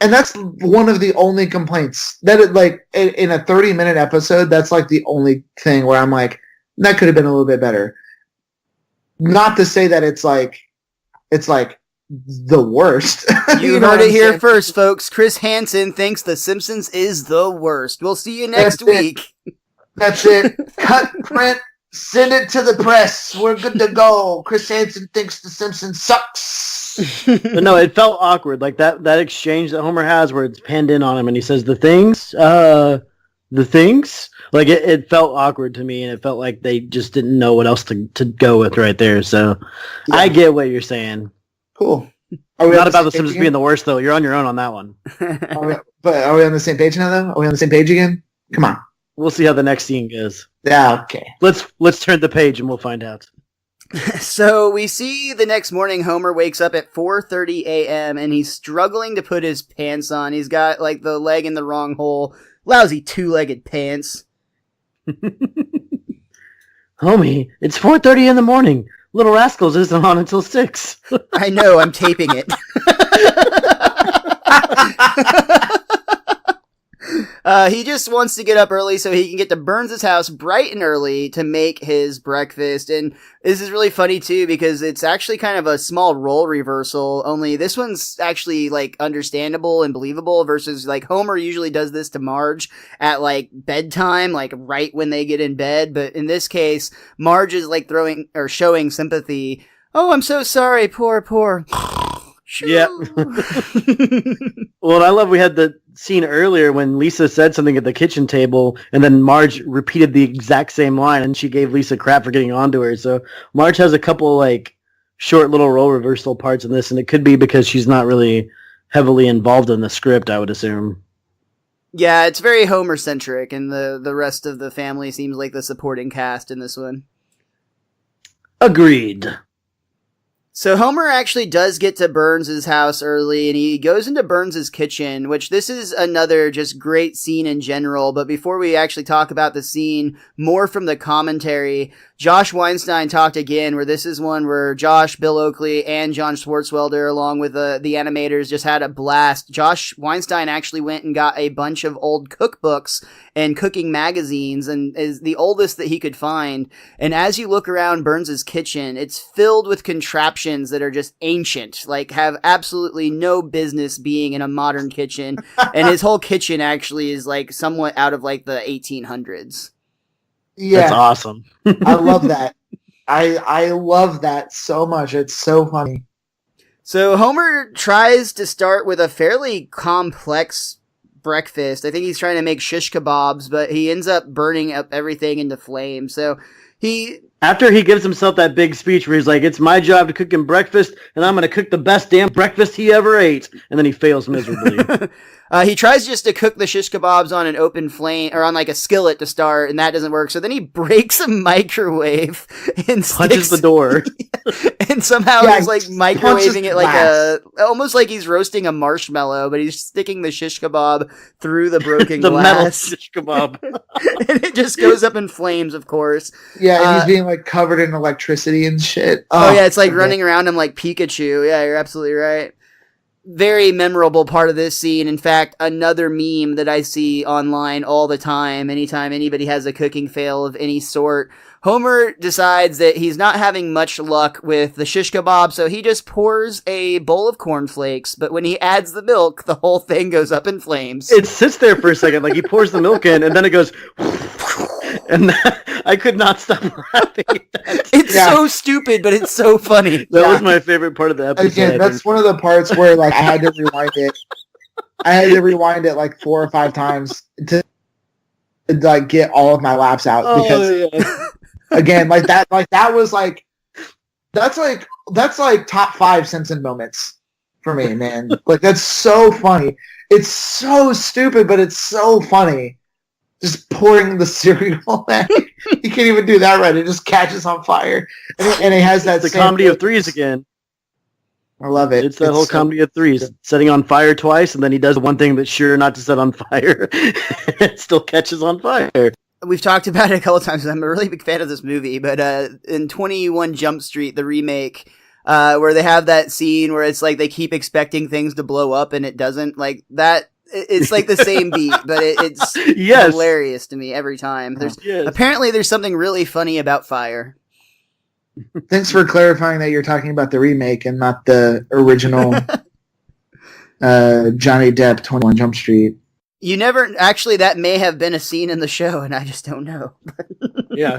And that's one of the only complaints that in a 30-minute episode, that's like the only thing where I'm like, that could have been a little bit better. Not to say that it's like the worst. You heard it here first, folks. Chris Hansen thinks The Simpsons is the worst. We'll see you next week. That's it. Cut, print, send it to the press. We're good to go. Chris Hansen thinks The Simpsons sucks. But no, it felt awkward. Like that exchange that Homer has where it's panned in on him and he says, the things. Like it felt awkward to me, and it felt like they just didn't know what else to go with right there. So yeah. I get what you're saying. Cool. Not about The Simpsons being the worst, though. You're on your own on that one. But are we on the same page now, though? Are we on the same page again? Come on. We'll see how the next scene goes. Yeah, okay. Let's turn the page and we'll find out. So we see the next morning Homer wakes up at 4:30 a.m. and he's struggling to put his pants on. He's got like the leg in the wrong hole. Lousy two-legged pants. Homie, it's 4:30 in the morning. Little Rascals isn't on until 6. I know, I'm taping it. He just wants to get up early so he can get to Burns' house bright and early to make his breakfast. And this is really funny too because it's actually kind of a small role reversal, only this one's actually like understandable and believable versus like Homer usually does this to Marge at like bedtime, like right when they get in bed. But in this case, Marge is like showing sympathy. Oh, I'm so sorry. Poor. Yeah. Well, I love we had the scene earlier when Lisa said something at the kitchen table and then Marge repeated the exact same line and she gave Lisa crap for getting onto her. So Marge has a couple like short little role reversal parts in this, and it could be because she's not really heavily involved in the script, I would assume. Yeah, it's very Homer-centric, and the rest of the family seems like the supporting cast in this one. Agreed. So Homer actually does get to Burns' house early, and he goes into Burns' kitchen, which this is another just great scene in general. But before we actually talk about the scene, more from the commentary, Josh Weinstein talked again, where this is one where Josh, Bill Oakley, and John Swartzwelder, along with the animators, just had a blast. Josh Weinstein actually went and got a bunch of old cookbooks and cooking magazines, and is the oldest that he could find. And as you look around Burns' kitchen, it's filled with contraptions that are just ancient, like have absolutely no business being in a modern kitchen. And his whole kitchen actually is like somewhat out of like the 1800s. Yeah, that's awesome. I love that. I love that so much. It's so funny. So Homer tries to start with a fairly complex breakfast. I think he's trying to make shish kebabs, but he ends up burning up everything into flames. So after he gives himself that big speech where he's like, it's my job to cook him breakfast, and I'm going to cook the best damn breakfast he ever ate, and then he fails miserably. He tries just to cook the shish kebabs on an open flame, or on like a skillet to start, and that doesn't work. So then he breaks a microwave and punches the door. And somehow he's like microwaving it like almost like he's roasting a marshmallow, but he's sticking the shish kebab through the broken the glass. Metal shish kebab. And it just goes up in flames, of course. Yeah, and he's being like covered in electricity and shit. Oh yeah, it's like running around him like Pikachu. Yeah, you're absolutely right. Very memorable part of this scene. In fact, another meme that I see online all the time, anytime anybody has a cooking fail of any sort, Homer decides that he's not having much luck with the shish kebab, so he just pours a bowl of cornflakes, but when he adds the milk, the whole thing goes up in flames. It sits there for a second, like he pours the milk in, and then it goes... And I could not stop laughing at that. It's so stupid, but it's so funny. That was my favorite part of the episode. Again, that's one of the parts where like I had to rewind it. I had to rewind it like 4 or 5 times to like get all of my laughs out because again, like that was like that's like top 5 Simpson moments for me, man. Like that's so funny. It's so stupid, but it's so funny. Just pouring the cereal. He can't even do that right. It just catches on fire. And it has that the comedy of threes again. I love it. It's that whole comedy of threes. Setting on fire twice, and then he does one thing that's sure not to set on fire. It still catches on fire. We've talked about it a couple of times. I'm a really big fan of this movie, but in 21 Jump Street, the remake, where they have that scene where it's like they keep expecting things to blow up and it doesn't, like that. It's like the same beat, but it's hilarious to me every time. Apparently there's something really funny about fire. Thanks for clarifying that you're talking about the remake and not the original Johnny Depp 21 Jump Street. You never actually. That may have been a scene in the show, and I just don't know. Yeah.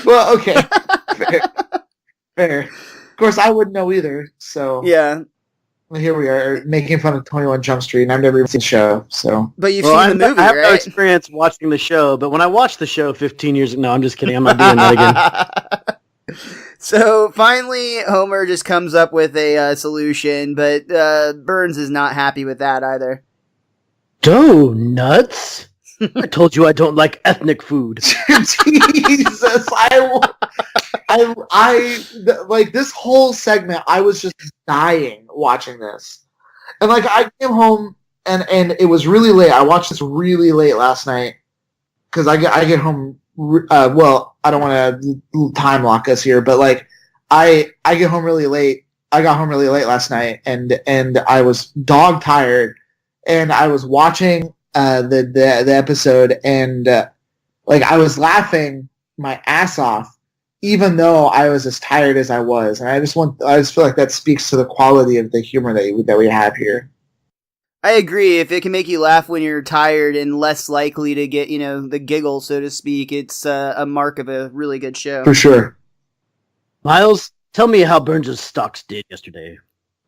Well, okay. Fair. Of course, I wouldn't know either. So yeah. Here we are making fun of 21 Jump Street, and I've never even seen the show. So, but you've seen the movie, I have right? no experience watching the show, but when I watched the show 15 years ago, no, I'm just kidding. I'm not doing that again. So finally, Homer just comes up with a solution, but Burns is not happy with that either. Donuts? I told you I don't like ethnic food. Jesus, like this whole segment, I was just dying watching this, and like I came home and it was really late. I watched this really late last night because I get home. Well, I don't want to time lock us here, but like I get home really late. I got home really late last night, and I was dog tired, and I was watching the episode, and like I was laughing my ass off, even though I was as tired as I was, and I just feel like that speaks to the quality of the humor that we have here. I agree. If it can make you laugh when you're tired and less likely to get, the giggle, so to speak, it's a mark of a really good show. For sure. Miles, tell me how Burns' stocks did yesterday.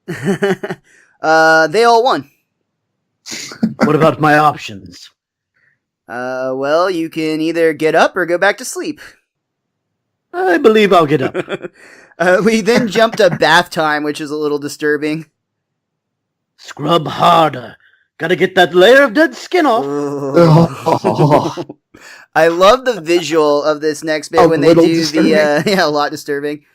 They all won. What about my options? Well, you can either get up or go back to sleep. I believe I'll get up. We then jumped to bath time, which is a little disturbing. Scrub harder. Gotta get that layer of dead skin off. I love the visual of this next bit when they do disturbing. A lot disturbing.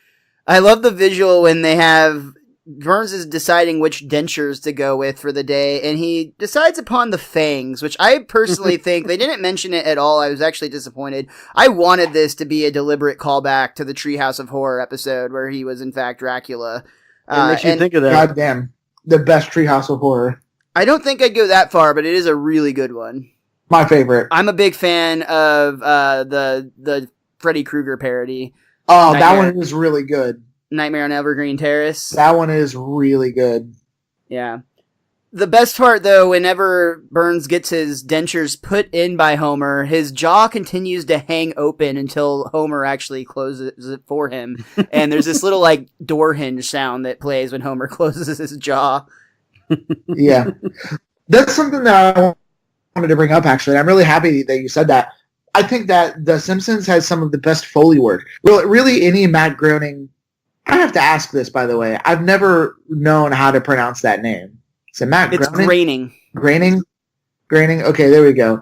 I love the visual when they have Burns is deciding which dentures to go with for the day, and he decides upon the fangs, which I personally think they didn't mention it at all. I was actually disappointed. I wanted this to be a deliberate callback to the Treehouse of Horror episode where he was in fact Dracula. It makes you think of that. God damn. The best Treehouse of Horror. I don't think I'd go that far, but it is a really good one. My favorite. I'm a big fan of the Freddy Krueger parody. Oh, that one is really good. Nightmare on Evergreen Terrace. That one is really good. Yeah. The best part, though, whenever Burns gets his dentures put in by Homer, his jaw continues to hang open until Homer actually closes it for him. And there's this little, door hinge sound that plays when Homer closes his jaw. Yeah. That's something that I wanted to bring up, actually. I'm really happy that you said that. I think that The Simpsons has some of the best Foley work. Really, any Matt Groening... I have to ask this, by the way. I've never known how to pronounce that name. Is it Matt Groening? It's Groening. Groening? Okay, there we go.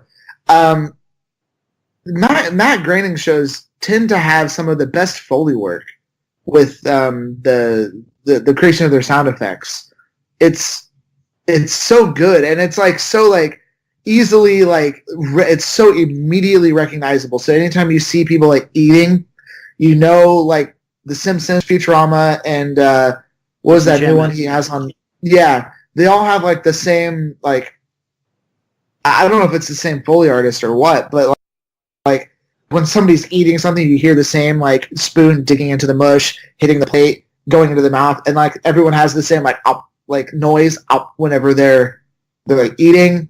Matt Groening shows tend to have some of the best Foley work with the creation of their sound effects. It's so good, and it's easily it's so immediately recognizable. So anytime you see people eating, The Simpsons, Futurama, and what was that new one he has on? Yeah, they all have the same I don't know if it's the same Foley artist or what, but when somebody's eating something, you hear the same spoon digging into the mush, hitting the plate, going into the mouth, and everyone has the same noise up whenever they're eating,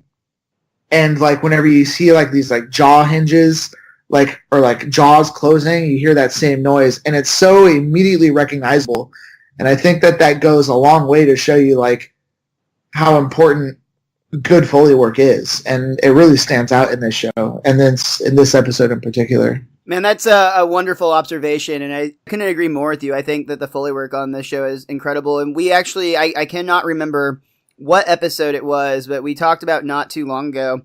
and whenever you see these jaw hinges. Or jaws closing, you hear that same noise, and it's so immediately recognizable. And I think that goes a long way to show you how important good Foley work is, and it really stands out in this show, and then in this episode in particular. Man, that's a wonderful observation, and I couldn't agree more with you. I think that the Foley work on this show is incredible, and we actually, I cannot remember what episode it was, but we talked about not too long ago.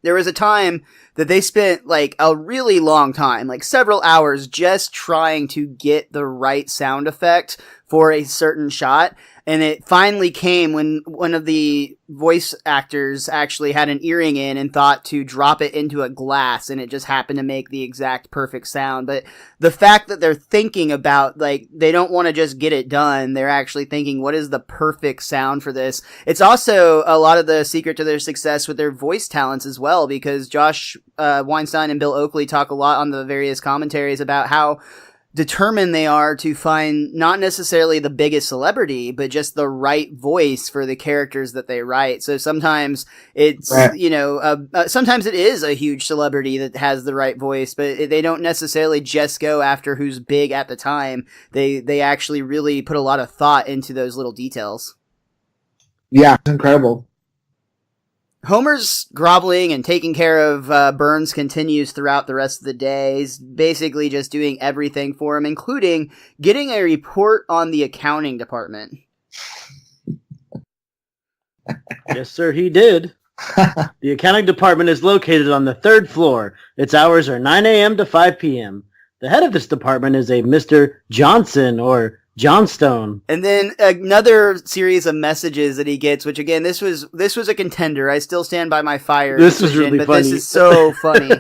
There was a time that they spent like a really long time, like several hours, just trying to get the right sound effect for a certain shot. And it finally came when one of the voice actors actually had an earring in and thought to drop it into a glass, and it just happened to make the exact perfect sound. But the fact that they're thinking about, like, they don't want to just get it done. They're actually thinking, what is the perfect sound for this? It's also a lot of the secret to their success with their voice talents as well, because Josh Weinstein and Bill Oakley talk a lot on the various commentaries about how determined they are to find not necessarily the biggest celebrity, but just the right voice for the characters that they write. So sometimes it's, right. Sometimes it is a huge celebrity that has the right voice, but they don't necessarily just go after who's big at the time. They actually really put a lot of thought into those little details. Yeah, it's incredible. Homer's groveling and taking care of Burns continues throughout the rest of the day. He's basically just doing everything for him, including getting a report on the accounting department. Yes, sir, he did. The accounting department is located on the 3rd floor. Its hours are 9 a.m. to 5 p.m. The head of this department is a Mr. Johnson, or Johnstone. And then another series of messages that he gets, which again, this was a contender. I still stand by my fire This decision, was really but funny. This is so funny.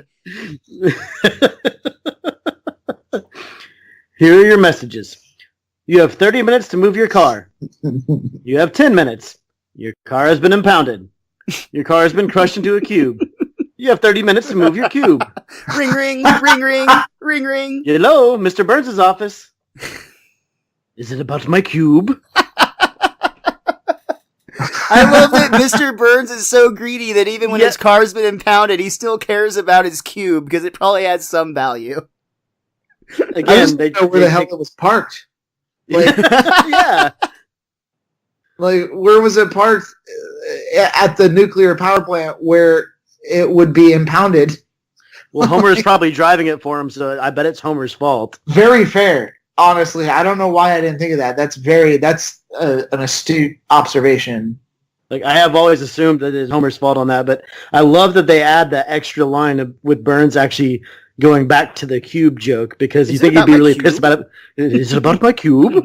Here are your messages. You have 30 minutes to move your car. You have 10 minutes. Your car has been impounded. Your car has been crushed into a cube. You have 30 minutes to move your cube. Ring, ring, ring, ring, ring, ring. Hello, Mr. Burns' office. Is it about my cube? I love that Mr. Burns is so greedy that even when his car's been impounded, he still cares about his cube because it probably has some value. Again, they know where the hell it was parked. Like, yeah. Like, where was it parked? At the nuclear power plant where it would be impounded. Well, Homer's probably driving it for him, so I bet it's Homer's fault. Very fair. Honestly, I don't know why I didn't think of that. That's an astute observation. Like, I have always assumed that it's Homer's fault on that, but I love that they add that extra line with Burns actually going back to the cube joke, because you think he'd be really pissed about it. Is it about my cube?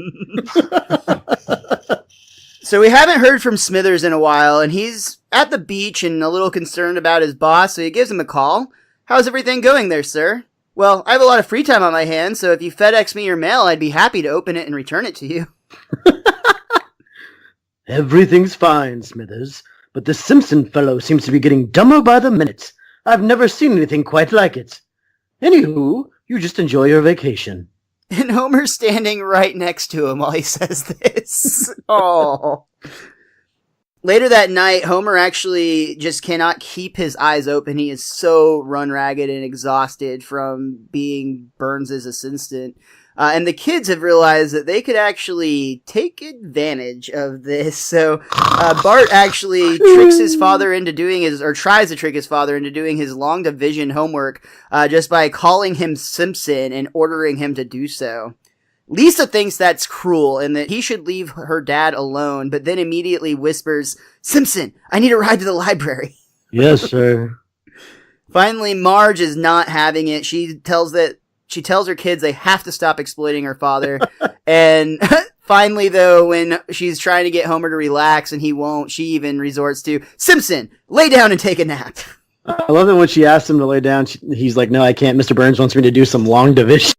So we haven't heard from Smithers in a while, and he's at the beach and a little concerned about his boss, so he gives him a call. How's everything going there, sir? Well, I have a lot of free time on my hands, so if you FedEx me your mail, I'd be happy to open it and return it to you. Everything's fine, Smithers, but the Simpson fellow seems to be getting dumber by the minute. I've never seen anything quite like it. Anywho, you just enjoy your vacation. And Homer's standing right next to him while he says this. Oh. Later that night, Homer actually just cannot keep his eyes open. He is so run ragged and exhausted from being Burns' assistant. And the kids have realized that they could actually take advantage of this. So Bart actually tricks his father into tries to trick his father into doing his long division homework just by calling him Simpson and ordering him to do so. Lisa thinks that's cruel and that he should leave her dad alone, but then immediately whispers, "Simpson, I need a ride to the library." Yes, sir. Finally, Marge is not having it. She tells her kids they have to stop exploiting her father. And finally, though, when she's trying to get Homer to relax and he won't, she even resorts to, "Simpson, lay down and take a nap." I love it when she asks him to lay down. He's like, "No, I can't. Mr. Burns wants me to do some long division."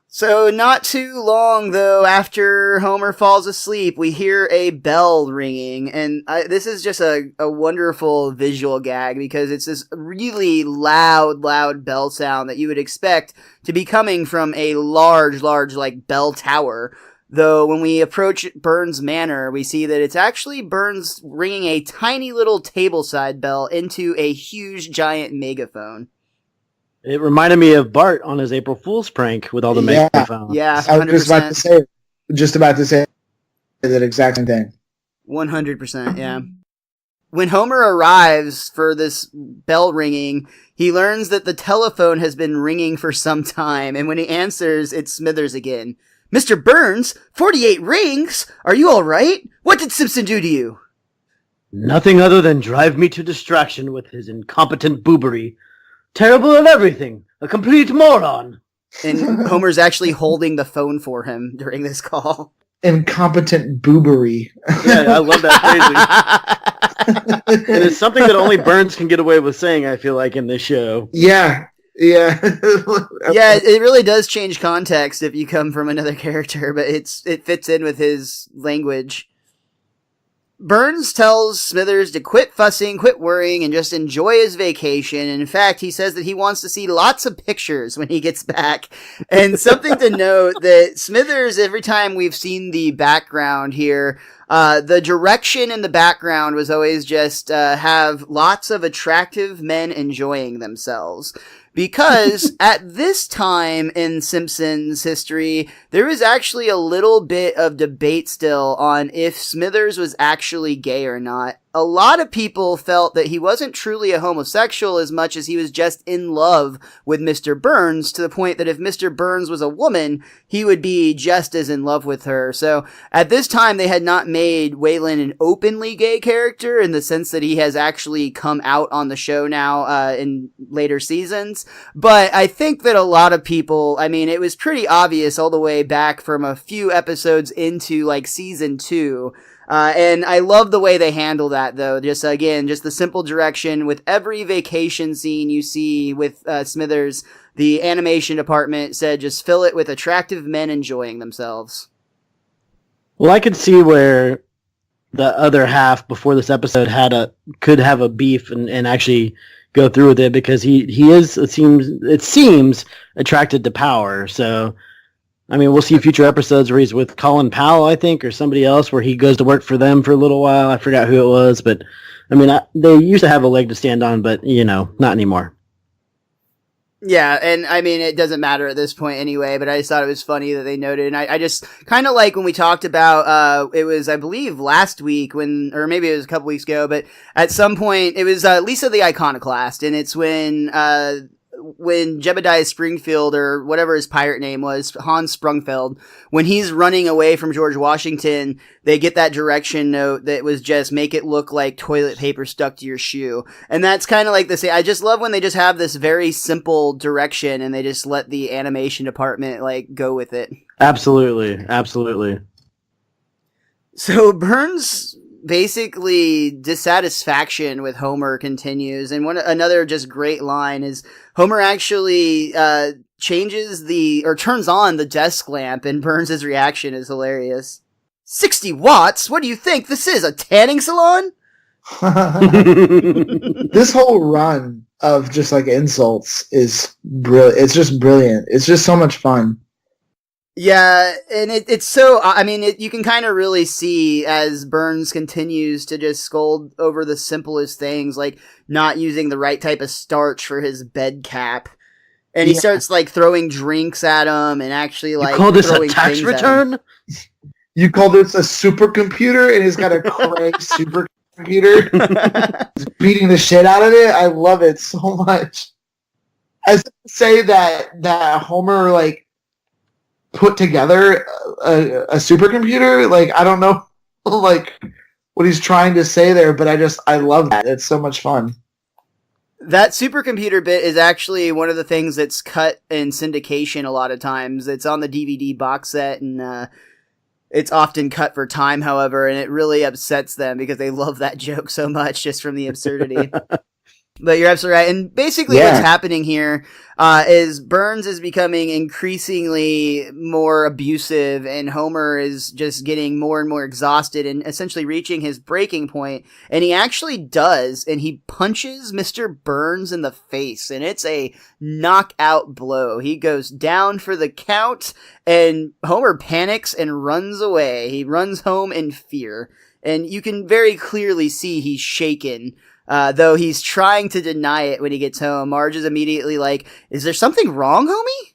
So not too long, though, after Homer falls asleep, we hear a bell ringing, and this is just a wonderful visual gag, because it's this really loud bell sound that you would expect to be coming from a large, like, bell tower. Though when we approach Burns' manor, we see that it's actually Burns ringing a tiny little tableside bell into a huge, giant megaphone. It reminded me of Bart on his April Fool's prank with all the megaphones. Yeah, 100%. I was just about to say that exact same thing. 100%, yeah. When Homer arrives for this bell ringing, he learns that the telephone has been ringing for some time, and when he answers, it's Smithers again. Mr. Burns, 48 rings? Are you all right? What did Simpson do to you? Nothing other than drive me to distraction with his incompetent boobery. Terrible at everything. A complete moron. And Homer's actually holding the phone for him during this call. Incompetent boobery. Yeah, I love that phrasing. And it's something that only Burns can get away with saying, I feel like, in this show. Yeah. Yeah, it really does change context if you come from another character, but it fits in with his language. Burns tells Smithers to quit fussing, quit worrying, and just enjoy his vacation. In fact, he says that he wants to see lots of pictures when he gets back. And something to note that Smithers, every time we've seen the background here, the direction in the background was always just have lots of attractive men enjoying themselves. Because at this time in Simpsons history, there was actually a little bit of debate still on if Smithers was actually gay or not. A lot of people felt that he wasn't truly a homosexual as much as he was just in love with Mr. Burns, to the point that if Mr. Burns was a woman, he would be just as in love with her. So at this time, they had not made Waylon an openly gay character in the sense that he has actually come out on the show now in later seasons. But I think that a lot of people, I mean, it was pretty obvious all the way back from a few episodes into like season 2. And I love the way they handle that, though. Just, again, just the simple direction. With every vacation scene you see with Smithers, the animation department said just fill it with attractive men enjoying themselves. Well, I could see where the other half before this episode could have a beef and actually go through with it, because he is, it seems attracted to power. So, I mean, we'll see future episodes where he's with Colin Powell, I think, or somebody else, where he goes to work for them for a little while. I forgot who it was, but I mean, they used to have a leg to stand on, but not anymore. Yeah, and I mean, it doesn't matter at this point anyway, but I just thought it was funny that they noted, and I just kind of like when we talked about, it was, I believe, last week or maybe it was a couple weeks ago, but at some point, it was Lisa the Iconoclast, and it's when Jebediah Springfield, or whatever his pirate name was, Hans Sprungfeld, when he's running away from George Washington, they get that direction note that was just make it look like toilet paper stuck to your shoe. And that's kind of like the same. I just love when they just have this very simple direction and they just let the animation department like go with it. Absolutely. Absolutely. So Burns' basically dissatisfaction with Homer continues, and another just great line is Homer actually turns on the desk lamp, and Burns' reaction is hilarious. 60 watts? What do you think this is, a tanning salon? This whole run of just like insults is brilliant. It's just brilliant. It's just so much fun. Yeah, and it's so, I mean, you can kind of really see as Burns continues to just scold over the simplest things, like not using the right type of starch for his bed cap. And he starts like throwing drinks at him and actually like, you call this a tax return? You call this a supercomputer, and he's got a Cray supercomputer. He's beating the shit out of it. I love it so much. I say that Homer like put together a supercomputer. Like, I don't know like what he's trying to say there, but I love that. It's so much fun. That supercomputer bit is actually one of the things that's cut in syndication a lot of times. It's on the DVD box set, and it's often cut for time, however, and it really upsets them because they love that joke so much just from the absurdity. But you're absolutely right. And basically what's happening here is Burns is becoming increasingly more abusive, and Homer is just getting more and more exhausted and essentially reaching his breaking point. And he actually does, and he punches Mr. Burns in the face, and it's a knockout blow. He goes down for the count, and Homer panics and runs away. He runs home in fear, and you can very clearly see he's shaken. Though he's trying to deny it when he gets home. Marge is immediately like, is there something wrong, homie?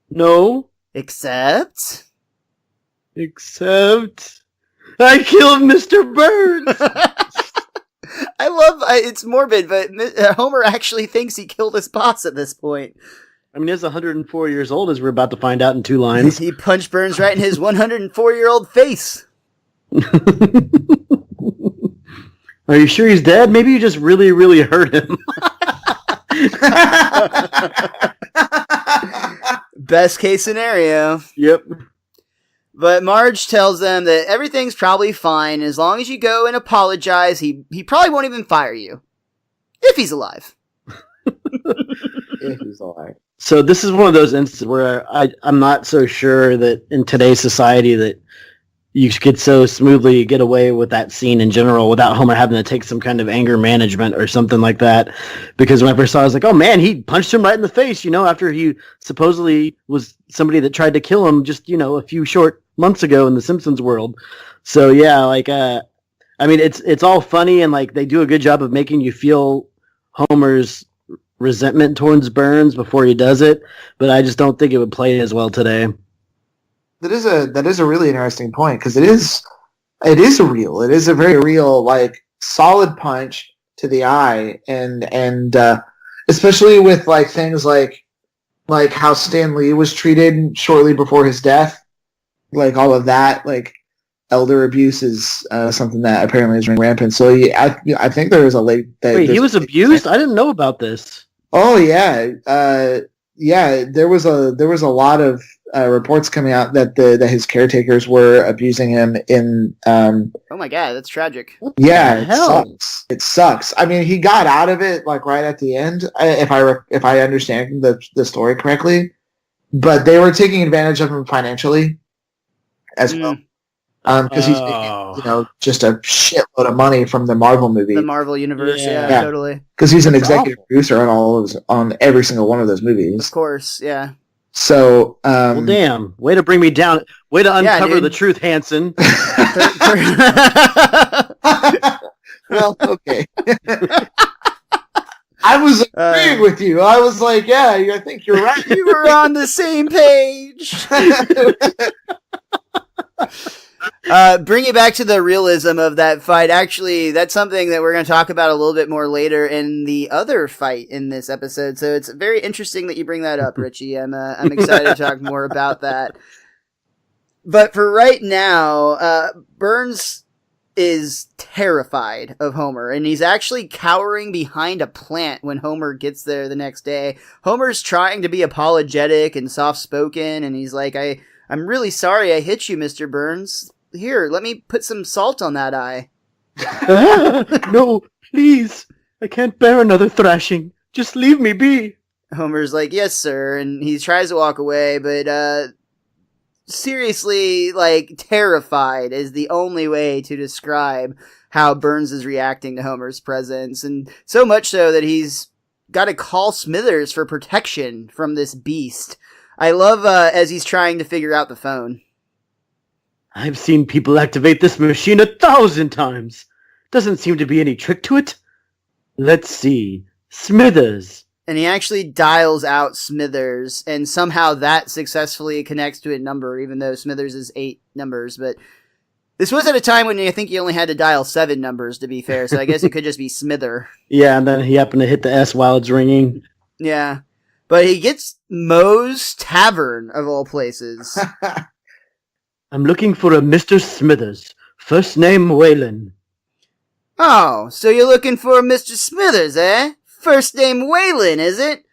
No. Except I killed Mr. Burns. I love it's morbid, but Homer actually thinks he killed his boss at this point. I mean, he's 104 years old, as we're about to find out in 2 lines. He punched Burns right in his 104-year-old face. Are you sure he's dead? Maybe you just really, really hurt him. Best case scenario. Yep. But Marge tells them that everything's probably fine as long as you go and apologize. He probably won't even fire you. If he's alive. If he's alive. So this is one of those instances where I'm not so sure that in today's society that you could so smoothly get away with that scene in general without Homer having to take some kind of anger management or something like that. Because when I first saw it, I was like, oh man, he punched him right in the face, after he supposedly was somebody that tried to kill him just, a few short months ago in the Simpsons world. So yeah, it's all funny and like they do a good job of making you feel Homer's resentment towards Burns before he does it, but I just don't think it would play as well today. That is a really interesting point because it is a very real, like, solid punch to the eye, and especially with like things like how Stan Lee was treated shortly before his death, like all of that, like elder abuse is something that apparently is running rampant. So yeah, I think there is a late. Wait, he was abused? I didn't know about this. Oh yeah, yeah. There was a lot of reports coming out that that his caretakers were abusing him in. Oh my god, that's tragic. Yeah, it sucks. I mean, he got out of it like right at the end, if I understand the story correctly. But they were taking advantage of him financially as well. Because he's making, just a shitload of money from the Marvel movie, the Marvel universe. Yeah. Totally. Because he's an executive producer on every single one of those movies. Of course, yeah. So, well, damn! Way to bring me down. Way to uncover the truth, Hansen. Well, okay. I was agreeing with you. I was like, yeah, I think you're right. You were on the same page. Bring it back to the realism of that fight. Actually, that's something that we're going to talk about a little bit more later in the other fight in this episode. So it's very interesting that you bring that up, Richie. I'm excited to talk more about that. But for right now, Burns is terrified of Homer, and he's actually cowering behind a plant when Homer gets there the next day. Homer's trying to be apologetic and soft-spoken, and he's like, I'm really sorry I hit you, Mr. Burns. Here, let me put some salt on that eye. No, please. I can't bear another thrashing. Just leave me be. Homer's like, yes, sir. And he tries to walk away, but seriously, like, terrified is the only way to describe how Burns is reacting to Homer's presence. And so much so that he's got to call Smithers for protection from this beast. I love as he's trying to figure out the phone. I've seen people activate this machine 1,000 times. Doesn't seem to be any trick to it. Let's see. Smithers. And he actually dials out Smithers, and somehow that successfully connects to a number, even though Smithers is 8 numbers. But this was at a time when I think you only had to dial 7 numbers, to be fair, so I guess it could just be Smither. Yeah, and then he happened to hit the S while it's ringing. Yeah. But he gets Moe's Tavern, of all places. I'm looking for a Mr. Smithers. First name Waylon. Oh, so you're looking for a Mr. Smithers, eh? First name Waylon, is it?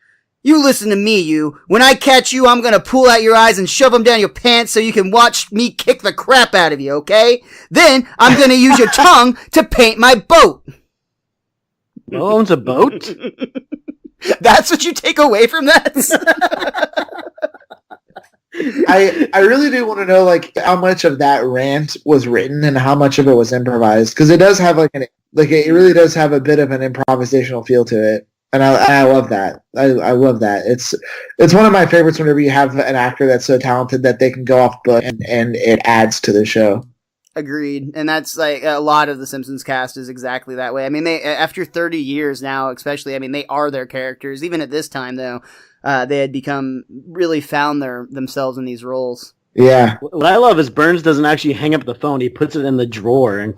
You listen to me, you. When I catch you, I'm gonna pull out your eyes and shove them down your pants so you can watch me kick the crap out of you, okay? Then I'm gonna use your tongue to paint my boat. Who owns a boat? That's what you take away from that? I really do want to know like how much of that rant was written and how much of it was improvised, because it does have it really does have a bit of an improvisational feel to it, and I love that. I love that. It's one of my favorites whenever you have an actor that's so talented that they can go off book and it adds to the show. Agreed. And that's like a lot of the Simpsons cast is exactly that way. I mean, they after 30 years now, especially, I mean, they are their characters. Even at this time, though, they had really found themselves in these roles. Yeah. What I love is Burns doesn't actually hang up the phone. He puts it in the drawer and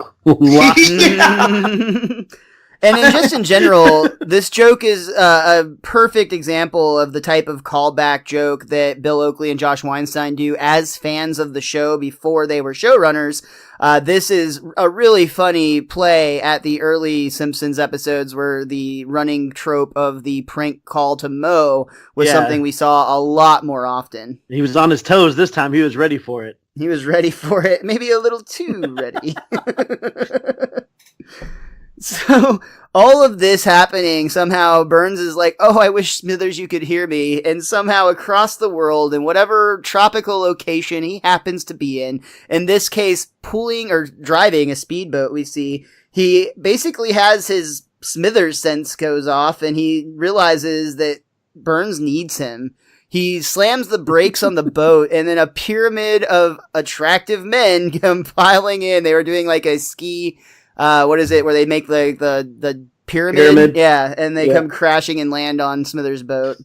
And then just in general, this joke is a perfect example of the type of callback joke that Bill Oakley and Josh Weinstein do as fans of the show before they were showrunners. This is a really funny play at the early Simpsons episodes where the running trope of the prank call to Moe was something we saw a lot more often. He was on his toes this time. He was ready for it. He was ready for it. Maybe a little too ready. So, all of this happening, somehow Burns is like, oh, I wish Smithers you could hear me, and somehow across the world, in whatever tropical location he happens to be in this case, pulling or driving a speedboat we see, he basically has his Smithers sense goes off, and he realizes that Burns needs him. He slams the brakes on the boat, and then a pyramid of attractive men come piling in. They were doing like a ski... what is it where they make the pyramid? Yeah, and they come crashing and land on Smithers' boat.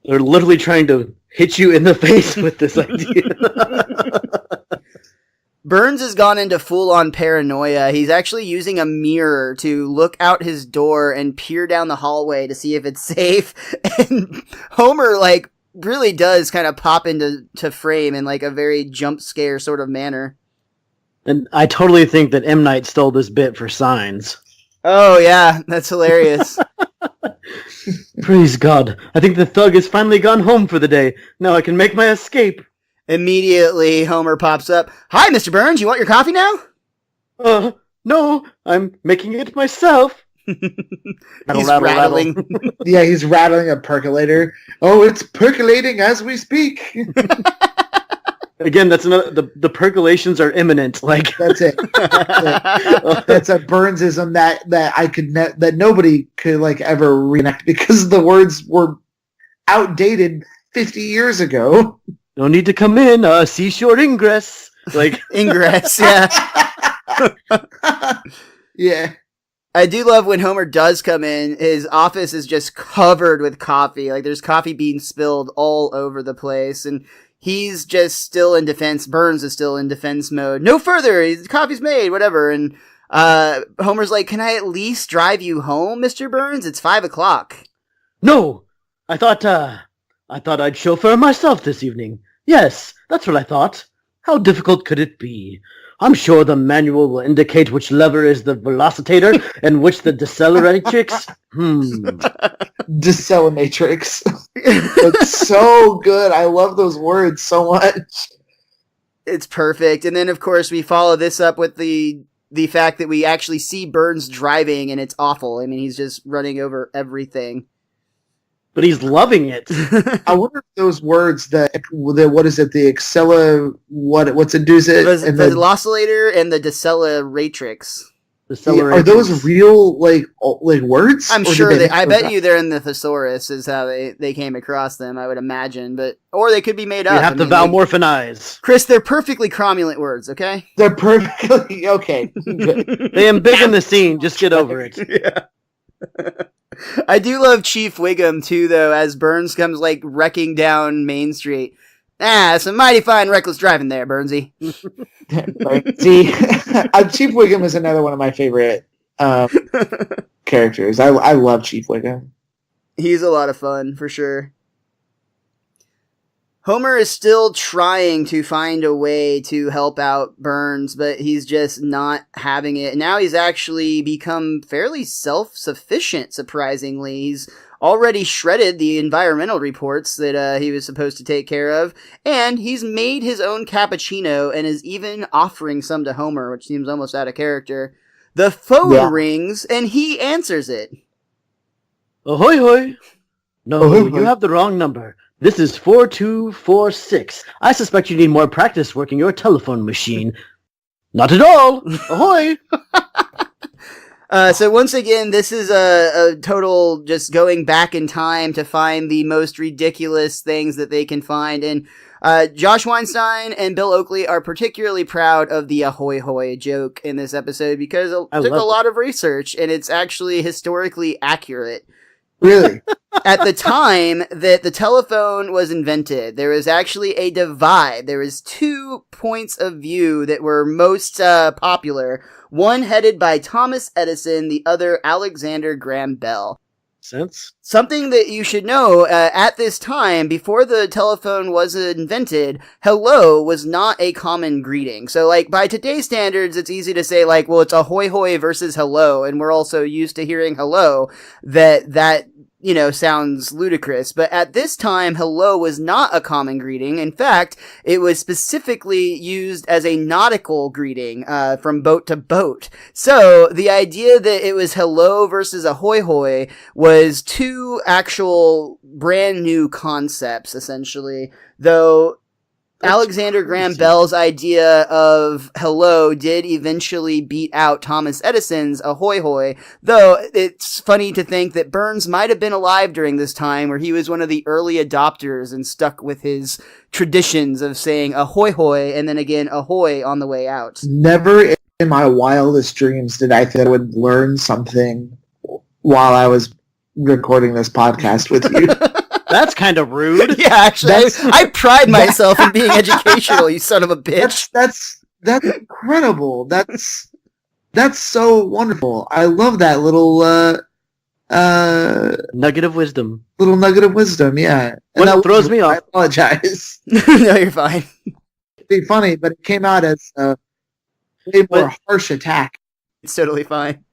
They're literally trying to hit you in the face with this idea. Burns has gone into full-on paranoia. He's actually using a mirror to look out his door and peer down the hallway to see if it's safe. And Homer, really does kind of pop into frame in, a very jump scare sort of manner. And I totally think that M. Night stole this bit for Signs. Oh, yeah. That's hilarious. Praise God. I think the thug has finally gone home for the day. Now I can make my escape. Immediately, Homer pops up. Hi, Mr. Burns. You want your coffee now? No. I'm making it myself. He's rattling. Yeah, he's rattling a percolator. Oh, it's percolating as we speak. Again, that's another. The percolations are imminent. That's it. That's a Burnsism that nobody could ever reenact because the words were outdated 50 years ago. No need to come in. Seashore ingress. Ingress. Yeah. Yeah. I do love when Homer does come in. His office is just covered with coffee. There's coffee being spilled all over the place, and he's just still in defense. Burns is still in defense mode. No further. The coffee's made, whatever. And Homer's like, can I at least drive you home, Mr. Burns? It's 5:00. No, I thought I'd chauffeur myself this evening. Yes, that's what I thought. How difficult could it be? I'm sure the manual will indicate which lever is the velocitator and which the deceleratrix. Deceleratrix. It's so good. I love those words so much. It's perfect. And then, of course, we follow this up with the fact that we actually see Burns driving, and it's awful. I mean, he's just running over everything. But he's loving it. I wonder if those words what is it? The what's it? The velocitator and the deceleratrix. Are those real words? I'm sure I bet you they're in the thesaurus is how they came across them. I would imagine, or they could be made up. You have to vowel-morphonize. Chris, they're perfectly cromulent words. Okay, they're perfectly okay. They embiggen the scene. Just get over it. Yeah. I do love Chief Wiggum too, though, as Burns comes wrecking down Main Street. Some mighty fine reckless driving there, Burnsy. Right. See, Chief Wiggum is another one of my favorite characters. I love Chief Wiggum. He's a lot of fun, for sure. Homer is still trying to find a way to help out Burns, but he's just not having it. Now he's actually become fairly self-sufficient, surprisingly. He's already shredded the environmental reports that he was supposed to take care of, and he's made his own cappuccino and is even offering some to Homer, which seems almost out of character. The phone rings, and he answers it. Ahoy hoy! No, Ahoy, you have the wrong number. This is 4246. I suspect you need more practice working your telephone machine. Not at all! Ahoy! So once again, this is a total just going back in time to find the most ridiculous things that they can find. And Josh Weinstein and Bill Oakley are particularly proud of the ahoy hoy joke in this episode because it took a lot of research and it's actually historically accurate. Really? At the time that the telephone was invented, there was actually a divide. There was 2 points of view that were most popular. One headed by Thomas Edison, the other Alexander Graham Bell. Sense? Something that you should know, at this time, before the telephone was invented, hello was not a common greeting. So, like, by today's standards, it's easy to say, like, well, it's ahoy hoy versus hello, and we're also used to hearing hello, that sounds ludicrous. But at this time, hello was not a common greeting. In fact, it was specifically used as a nautical greeting, from boat to boat. So the idea that it was hello versus ahoy hoy was 2 actual brand new concepts, essentially. Though Alexander Graham Bell's idea of hello did eventually beat out Thomas Edison's ahoy hoy, though it's funny to think that Burns might have been alive during this time where he was one of the early adopters and stuck with his traditions of saying ahoy hoy and then again ahoy on the way out. Never in my wildest dreams did I think I would learn something while I was recording this podcast with you. That's kind of rude. Yeah, actually, I pride myself in being educational, you son of a bitch. That's incredible. That's so wonderful. I love that little nugget of wisdom. Little nugget of wisdom, yeah. When it throws me off. I apologize. No, you're fine. It'd be funny, but it came out as a way more harsh attack. It's totally fine.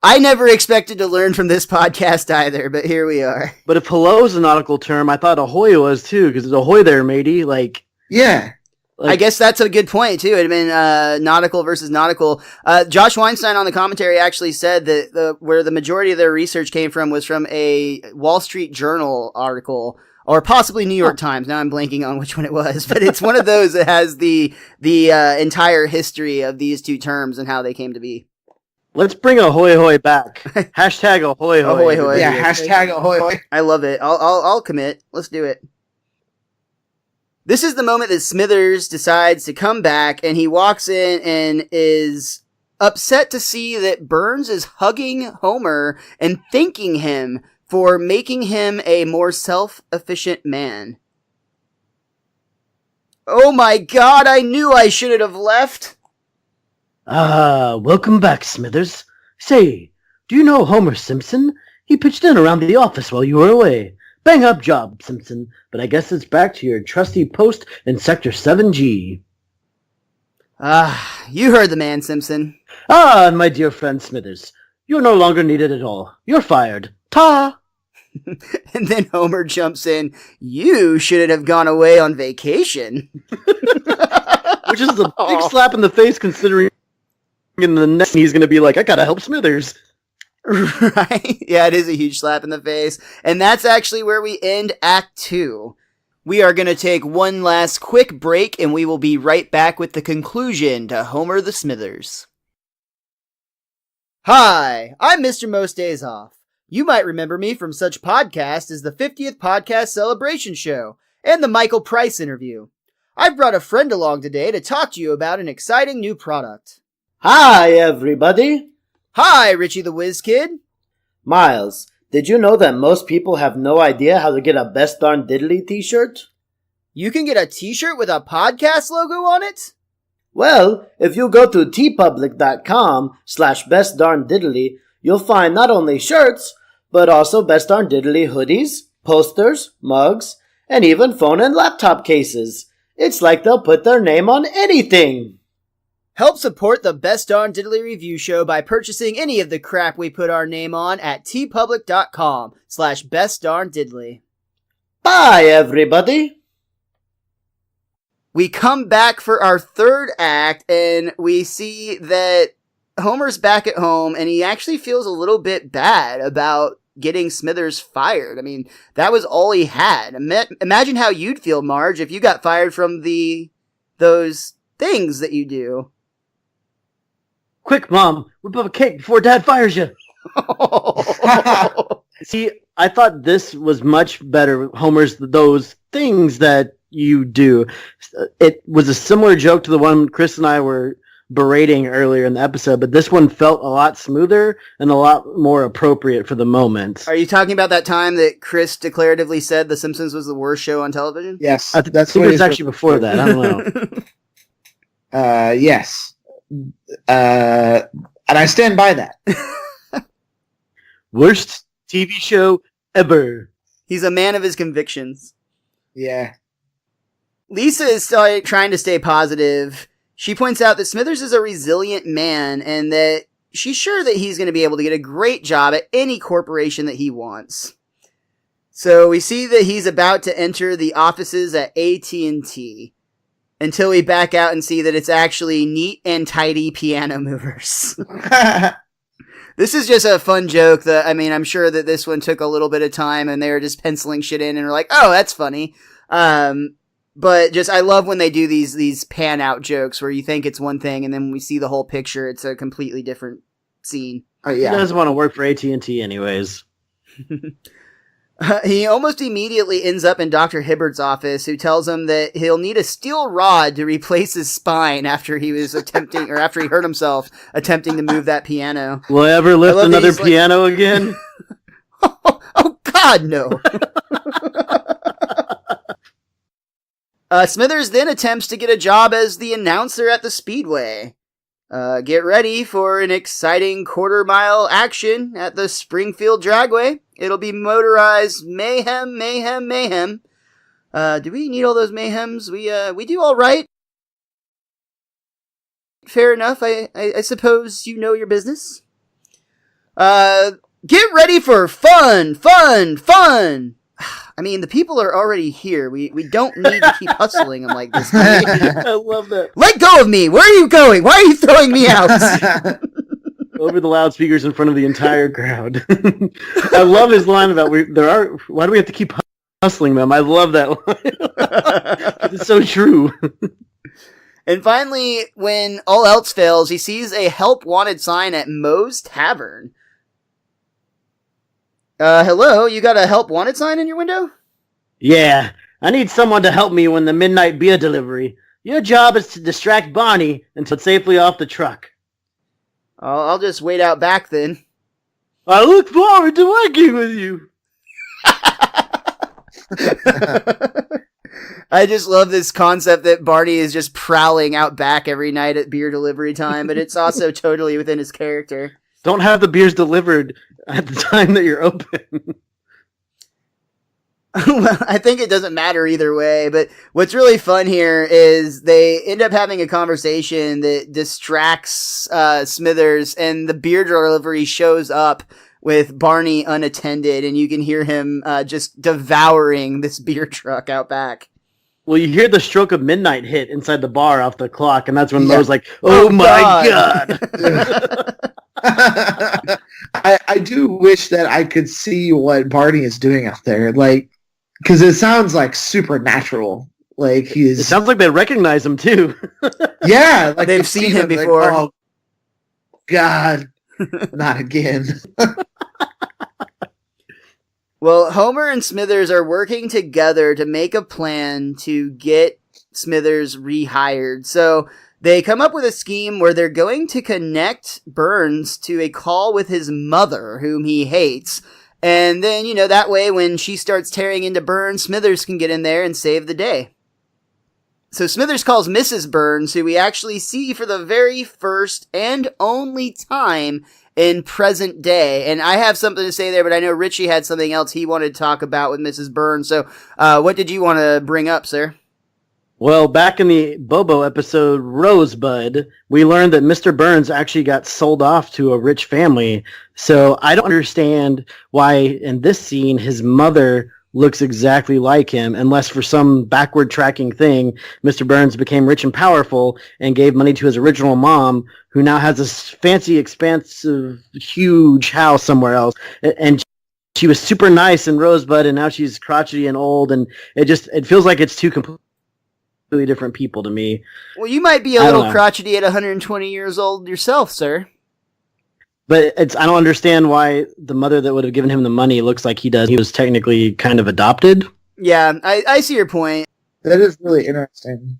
I never expected to learn from this podcast either, but here we are. But if hello is a nautical term, I thought ahoy was too, because it's ahoy there, matey. Like, yeah. I guess that's a good point, too. It'd have been nautical versus nautical. Josh Weinstein on the commentary actually said that where the majority of their research came from was from a Wall Street Journal article, or possibly New York Times. Now I'm blanking on which one it was, but it's one of those that has the entire history of these 2 terms and how they came to be. Let's bring ahoy hoy back. Hashtag ahoy hoy. Ahoy hoy. Yeah, hashtag ahoy hoy. I love it. I'll commit. Let's do it. This is the moment that Smithers decides to come back, and he walks in and is upset to see that Burns is hugging Homer and thanking him for making him a more self-efficient man. Oh my god, I knew I shouldn't have left. Welcome back, Smithers. Say, do you know Homer Simpson? He pitched in around the office while you were away. Bang up job, Simpson, but I guess it's back to your trusty post in Sector 7G. You heard the man, Simpson. My dear friend Smithers, you're no longer needed at all. You're fired. Ta! And then Homer jumps in, you shouldn't have gone away on vacation. Which is a big slap in the face considering in the next he's going to be like, I gotta help Smithers. Right? Yeah, it is a huge slap in the face. And that's actually where we end Act 2. We are going to take one last quick break, and we will be right back with the conclusion to Homer the Smithers. Hi, I'm MrMostDaysOff. You might remember me from such podcasts as the 50th Podcast Celebration Show and the Michael Price interview. I've brought a friend along today to talk to you about an exciting new product. Hi, everybody. Hi, Richie the WizKid. Miles, did you know that most people have no idea how to get a Best Darn Diddly t-shirt? You can get a t-shirt with a podcast logo on it? Well, if you go to tpublic.com/bestdarndiddly, you'll find not only shirts, but also Best Darn Diddly hoodies, posters, mugs, and even phone and laptop cases. It's like they'll put their name on anything. Help support the Best Darn Diddly Review Show by purchasing any of the crap we put our name on at tpublic.com/bestdarndiddly. Bye, everybody. We come back for our third act, and we see that Homer's back at home, and he actually feels a little bit bad about getting Smithers fired. I mean, that was all he had. Imagine how you'd feel, Marge, if you got fired from those things that you do. Quick, Mom, whip up a cake before Dad fires you. See, I thought this was much better, Homer's those things that you do. It was a similar joke to the one Chris and I were berating earlier in the episode, but this one felt a lot smoother and a lot more appropriate for the moment. Are you talking about that time that Chris declaratively said The Simpsons was the worst show on television? Yes, I think it was actually before that. I don't know. Yes. And I stand by that. Worst TV show ever. He's a man of his convictions. Yeah. Lisa is trying to stay positive. She points out that Smithers is a resilient man and that she's sure that he's going to be able to get a great job at any corporation that he wants. So we see that he's about to enter the offices at AT&T until we back out and see that it's actually neat and tidy piano movers. This is just a fun joke that, I mean, I'm sure that this one took a little bit of time and they were just penciling shit in and were like, oh, that's funny. But just, I love when they do these pan out jokes where you think it's one thing and then when we see the whole picture, it's a completely different scene. Oh, yeah. He doesn't want to work for AT&T anyways. He almost immediately ends up in Dr. Hibbard's office, who tells him that he'll need a steel rod to replace his spine after he was attempting, or after he hurt himself attempting to move that piano. Will I ever lift another piano again? Oh, God, no. Smithers then attempts to get a job as the announcer at the Speedway. Get ready for an exciting quarter-mile action at the Springfield Dragway. It'll be motorized mayhem, mayhem, mayhem. Do we need all those mayhems? We do all right. Fair enough. I suppose you know your business. Get ready for fun, fun, fun. I mean, the people are already here. We don't need to keep hustling them like this. I love that. Let go of me! Where are you going? Why are you throwing me out? Over the loudspeakers in front of the entire crowd. I love his line about why do we have to keep hustling them? I love that line. It's so true. And finally, when all else fails, he sees a help wanted sign at Moe's Tavern. Hello, you got a help wanted sign in your window? Yeah, I need someone to help me when the midnight beer delivery. Your job is to distract Barney until it's safely off the truck. I'll just wait out back then. I look forward to working with you. I just love this concept that Barney is just prowling out back every night at beer delivery time, but it's also totally within his character. Don't have the beers delivered at the time that you're open. Well, I think it doesn't matter either way, but what's really fun here is they end up having a conversation that distracts Smithers, and the beer delivery shows up with Barney unattended, and you can hear him just devouring this beer truck out back. Well, you hear the stroke of midnight hit inside the bar off the clock, and that's when Moe's like, oh my God. I do wish that I could see what Barney is doing out there, like, because it sounds like supernatural. Like It sounds like they recognize him too. Yeah, like they've seen him before. Like, oh God, not again. Well, Homer and Smithers are working together to make a plan to get Smithers rehired. So they come up with a scheme where they're going to connect Burns to a call with his mother, whom he hates. And then, that way when she starts tearing into Burns, Smithers can get in there and save the day. So Smithers calls Mrs. Burns, who we actually see for the very first and only time in present day. And I have something to say there, but I know Richie had something else he wanted to talk about with Mrs. Burns. So what did you want to bring up, sir? Well, back in the Bobo episode Rosebud, we learned that Mr. Burns actually got sold off to a rich family. So I don't understand why in this scene his mother looks exactly like him, unless for some backward tracking thing, Mr. Burns became rich and powerful and gave money to his original mom, who now has this fancy, expansive, huge house somewhere else. And she was super nice in Rosebud, and now she's crotchety and old, and it feels like it's two completely different people to me. Well, you might be a little crotchety at 120 years old yourself, sir. But I don't understand why the mother that would have given him the money looks like he does. He was technically kind of adopted. Yeah, I see your point. That is really interesting.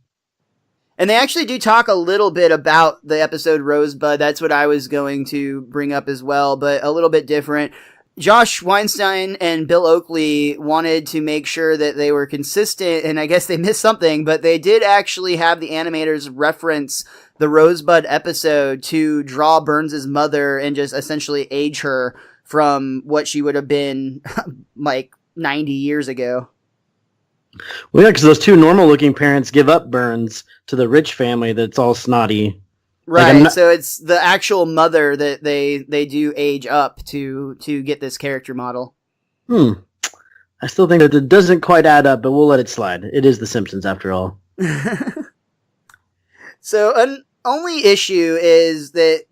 And they actually do talk a little bit about the episode Rosebud. That's what I was going to bring up as well, but a little bit different. Josh Weinstein and Bill Oakley wanted to make sure that they were consistent, and I guess they missed something, but they did actually have the animators reference the Rosebud episode to draw Burns' mother and just essentially age her from what she would have been like 90 years ago. Well, yeah, because those two normal-looking parents give up Burns to the rich family that's all snotty. Right, so it's the actual mother that they do age up to get this character model. I still think that it doesn't quite add up, but we'll let it slide. It is The Simpsons, after all. So, an only issue is that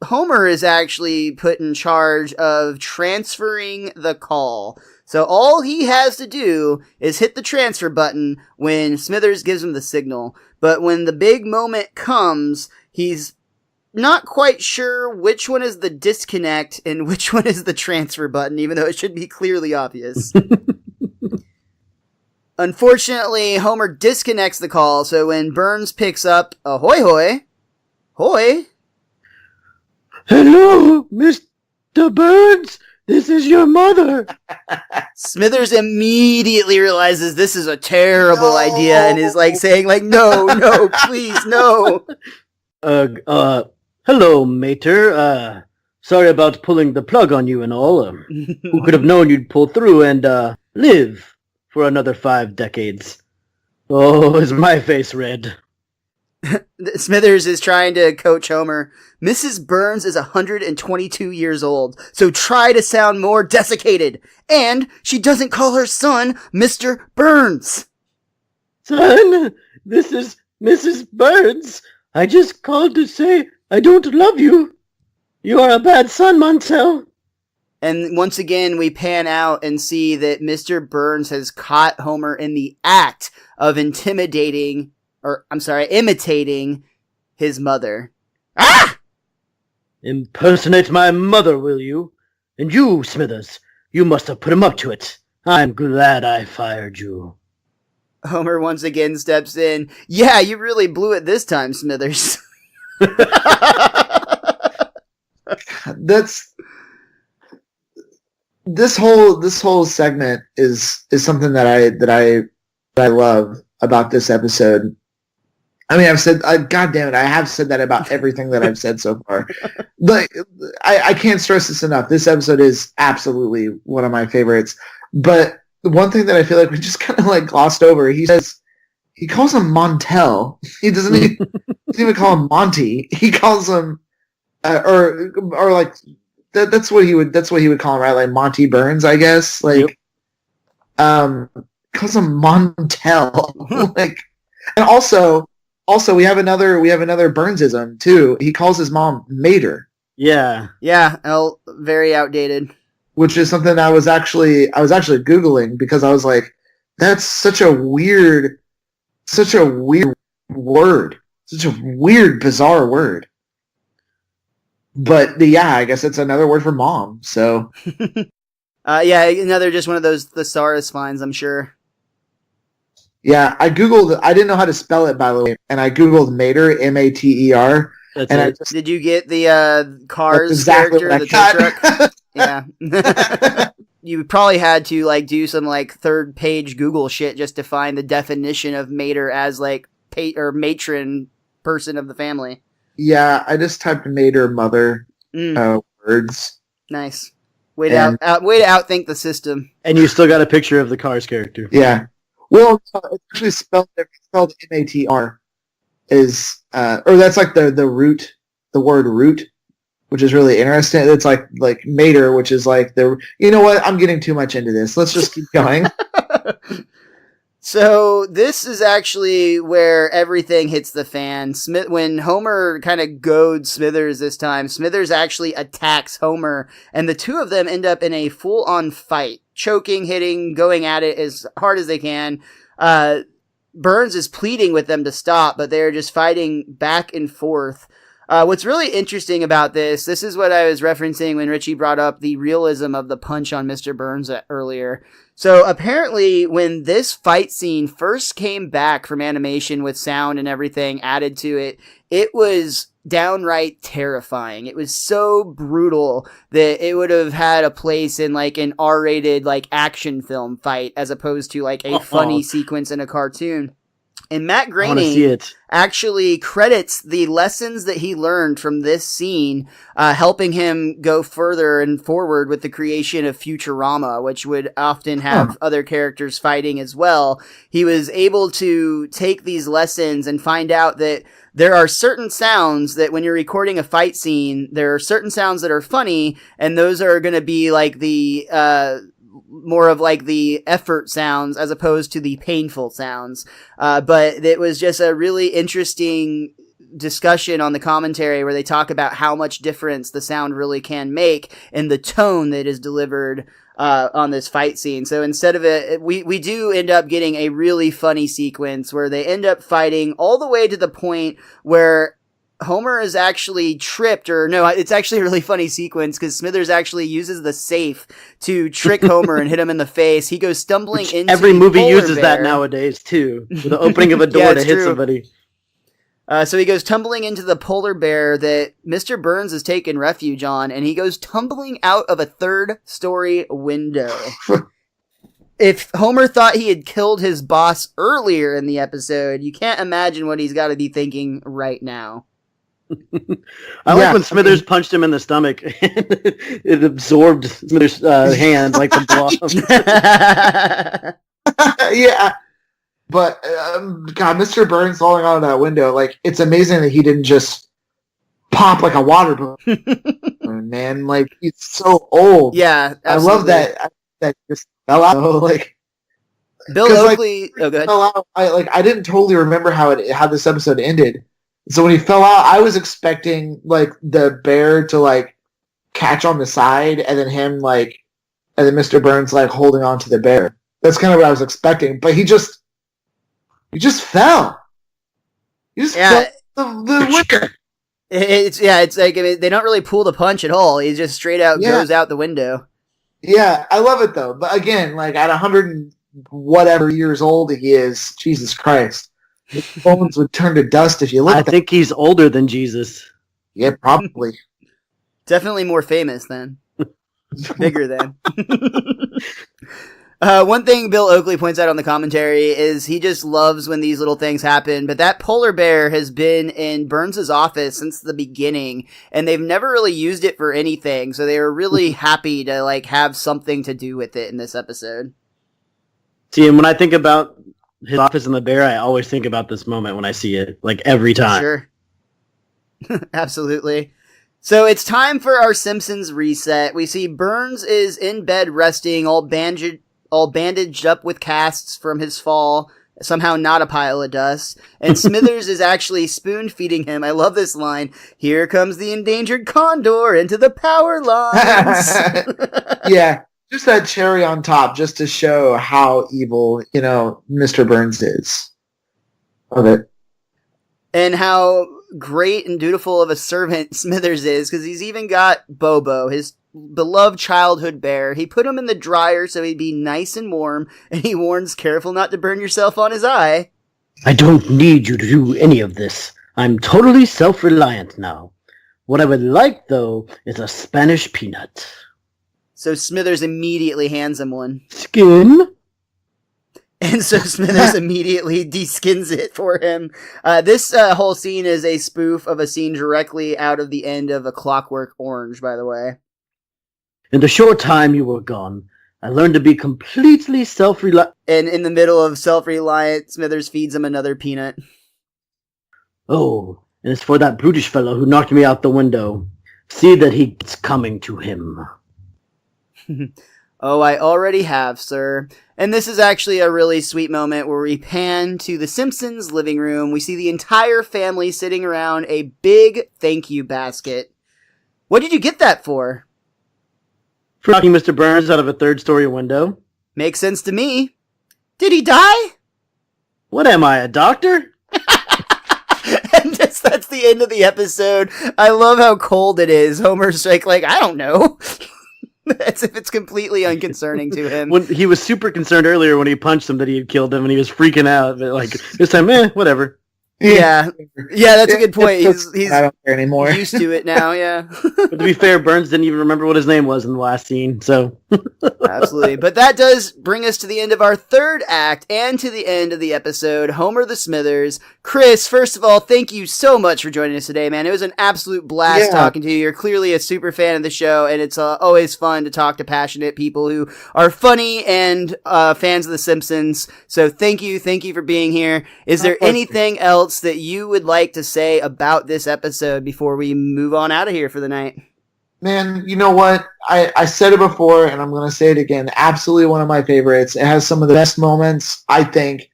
Homer is actually put in charge of transferring the call. So all he has to do is hit the transfer button when Smithers gives him the signal. But when the big moment comes, he's not quite sure which one is the disconnect and which one is the transfer button, even though it should be clearly obvious. Unfortunately, Homer disconnects the call, so when Burns picks up, ahoy hoy, hoy. Hello, Mr. Burns. This is your mother. Smithers immediately realizes this is a terrible idea and is like saying like, no, please, no. Hello, Mater. Sorry about pulling the plug on you and all. Who could have known you'd pull through and, live for another 5 decades? Oh, is my face red? Smithers is trying to coach Homer. Mrs. Burns is 122 years old, so try to sound more desiccated. And she doesn't call her son Mr. Burns. Son, this is Mrs. Burns. I just called to say I don't love you. You are a bad son, Monsell. And once again, we pan out and see that Mr. Burns has caught Homer in the act of imitating his mother. Ah! Impersonate my mother, will you? And you, Smithers, you must have put him up to it. I'm glad I fired you. Homer once again steps in. Yeah, you really blew it this time, Smithers. That's this whole segment is something that I love about this episode. I mean, God damn it, I have said that about everything that I've said so far. But I can't stress this enough. This episode is absolutely one of my favorites. But one thing that I feel like we just kind of like glossed over, he calls him Montel. He doesn't even call him Monty. He calls him, or like that's what he would call him, right? Like Monty Burns, I guess. Like, calls him Montel. Like, and also we have another Burnsism too. He calls his mom Mater. Yeah, very outdated. Which is something I was actually Googling because I was like, that's such a weird word, such a weird, bizarre word. But yeah, I guess it's another word for mom. So, another just one of those thesaurus finds, I'm sure. Yeah, I googled. I didn't know how to spell it, by the way, and I googled Mater, Mater. Did you get the Cars exactly character, the tow truck? Yeah. You probably had to like do some like 3rd page Google shit just to find the definition of Mater as like matron person of the family. Yeah, I just typed Mater mother words. Nice. Way to outthink the system. And you still got a picture of the Cars character. Yeah. Well, it's actually spelled Mater. Is or that's like the root, the word root, which is really interesting. It's like Mater, which is like you know what? I'm getting too much into this. Let's just keep going. So this is actually where everything hits the fan. When Homer kind of goads Smithers this time, Smithers actually attacks Homer, and the two of them end up in a full-on fight, choking, hitting, going at it as hard as they can. Burns is pleading with them to stop, but they're just fighting back and forth. What's really interesting about this is what I was referencing when Richie brought up the realism of the punch on Mr. Burns earlier. So apparently when this fight scene first came back from animation with sound and everything added to it, it was downright terrifying. It was so brutal that it would have had a place in like an R-rated like action film fight as opposed to like a funny sequence in a cartoon. And Matt Groening actually credits the lessons that he learned from this scene, helping him go further and forward with the creation of Futurama, which would often have other characters fighting as well. He was able to take these lessons and find out that there are certain sounds that when you're recording a fight scene, there are certain sounds that are funny, and those are going to be like the, more of like the effort sounds as opposed to the painful sounds. But it was just a really interesting discussion on the commentary where they talk about how much difference the sound really can make in the tone that is delivered on this fight scene. So instead of it, we do end up getting a really funny sequence where they end up fighting all the way to the point where Homer is actually tripped, or no, it's actually a really funny sequence because Smithers actually uses the safe to trick Homer and hit him in the face. He goes stumbling into every movie uses bear. that nowadays too, with the opening of a door to hit somebody. So he goes tumbling into the polar bear that Mr. Burns has taken refuge on, and he goes tumbling out of a 3rd-story window. If Homer thought he had killed his boss earlier in the episode, you can't imagine what he's got to be thinking right now. I like when Smithers punched him in the stomach. It absorbed Smithers' hand like the blob. Yeah. But, God, Mr. Burns falling out of that window, like, it's amazing that he didn't just pop like a water balloon, man. Like, he's so old. Yeah, absolutely. I love that he just fell out. Like, Bill Oakley... Like, go ahead. I didn't totally remember how this episode ended. So when he fell out, I was expecting, like, the bear to, like, catch on the side, and then him, like... And then Mr. Burns, like, holding on to the bear. That's kind of what I was expecting. But he just fell. He just fell the window. It's like, I mean, they don't really pull the punch at all. He just straight out goes out the window. Yeah, I love it, though. But again, like, at 100 and whatever years old he is, Jesus Christ. His bones would turn to dust if you look at I think he's older than Jesus. Yeah, probably. Definitely more famous then. Bigger then. One thing Bill Oakley points out on the commentary is he just loves when these little things happen, but that polar bear has been in Burns' office since the beginning, and they've never really used it for anything, so they were really happy to like have something to do with it in this episode. See, and when I think about his office and the bear, I always think about this moment when I see it, like every time. Sure. Absolutely. So it's time for our Simpsons reset. We see Burns is in bed resting, all bandaged up with casts from his fall, somehow not a pile of dust. And Smithers is actually spoon-feeding him. I love this line. Here comes the endangered condor into the power lines. Yeah, just that cherry on top, just to show how evil, Mr. Burns is. Love it. And how great and dutiful of a servant Smithers is, because he's even got Bobo, his beloved childhood bear. He put him in the dryer so he'd be nice and warm, and he warns, careful not to burn yourself on his eye. I don't need you to do any of this. I'm totally self-reliant now. What I would like, though, is a Spanish peanut. So Smithers immediately hands him one. Skin? And so Smithers immediately de-skins it for him. This whole scene is a spoof of a scene directly out of the end of A Clockwork Orange, by the way. In the short time you were gone, I learned to be completely self-reliant. And in the middle of self-reliant, Smithers feeds him another peanut. Oh, and it's for that brutish fellow who knocked me out the window. See that he's coming to him. Oh, I already have, sir. And this is actually a really sweet moment where we pan to the Simpsons living room. We see the entire family sitting around a big thank you basket. What did you get that for? For knocking Mr. Burns out of a 3rd-story window. Makes sense to me. Did he die? What am I, a doctor? And just That's the end of the episode. I love how cold it is. Homer's like, I don't know. As if it's completely unconcerning to him. When he was super concerned earlier when he punched him that he had killed him, and he was freaking out. But like this time, whatever. Yeah, that's a good point. He's I don't care anymore. used to it now. Yeah. But to be fair, Burns didn't even remember what his name was in the last scene. So Absolutely. But that does bring us to the end of our third act and to the end of the episode. Homer the Smithers. Chris, first of all, thank you so much for joining us today, man. It was an absolute blast talking to you. You're clearly a super fan of the show, and it's always fun to talk to passionate people who are funny and fans of The Simpsons. So thank you for being here. Is there anything else that you would like to say about this episode before we move on out of here for the night? Man, you know what? I said it before, and I'm going to say it again. Absolutely one of my favorites. It has some of the best moments, I think,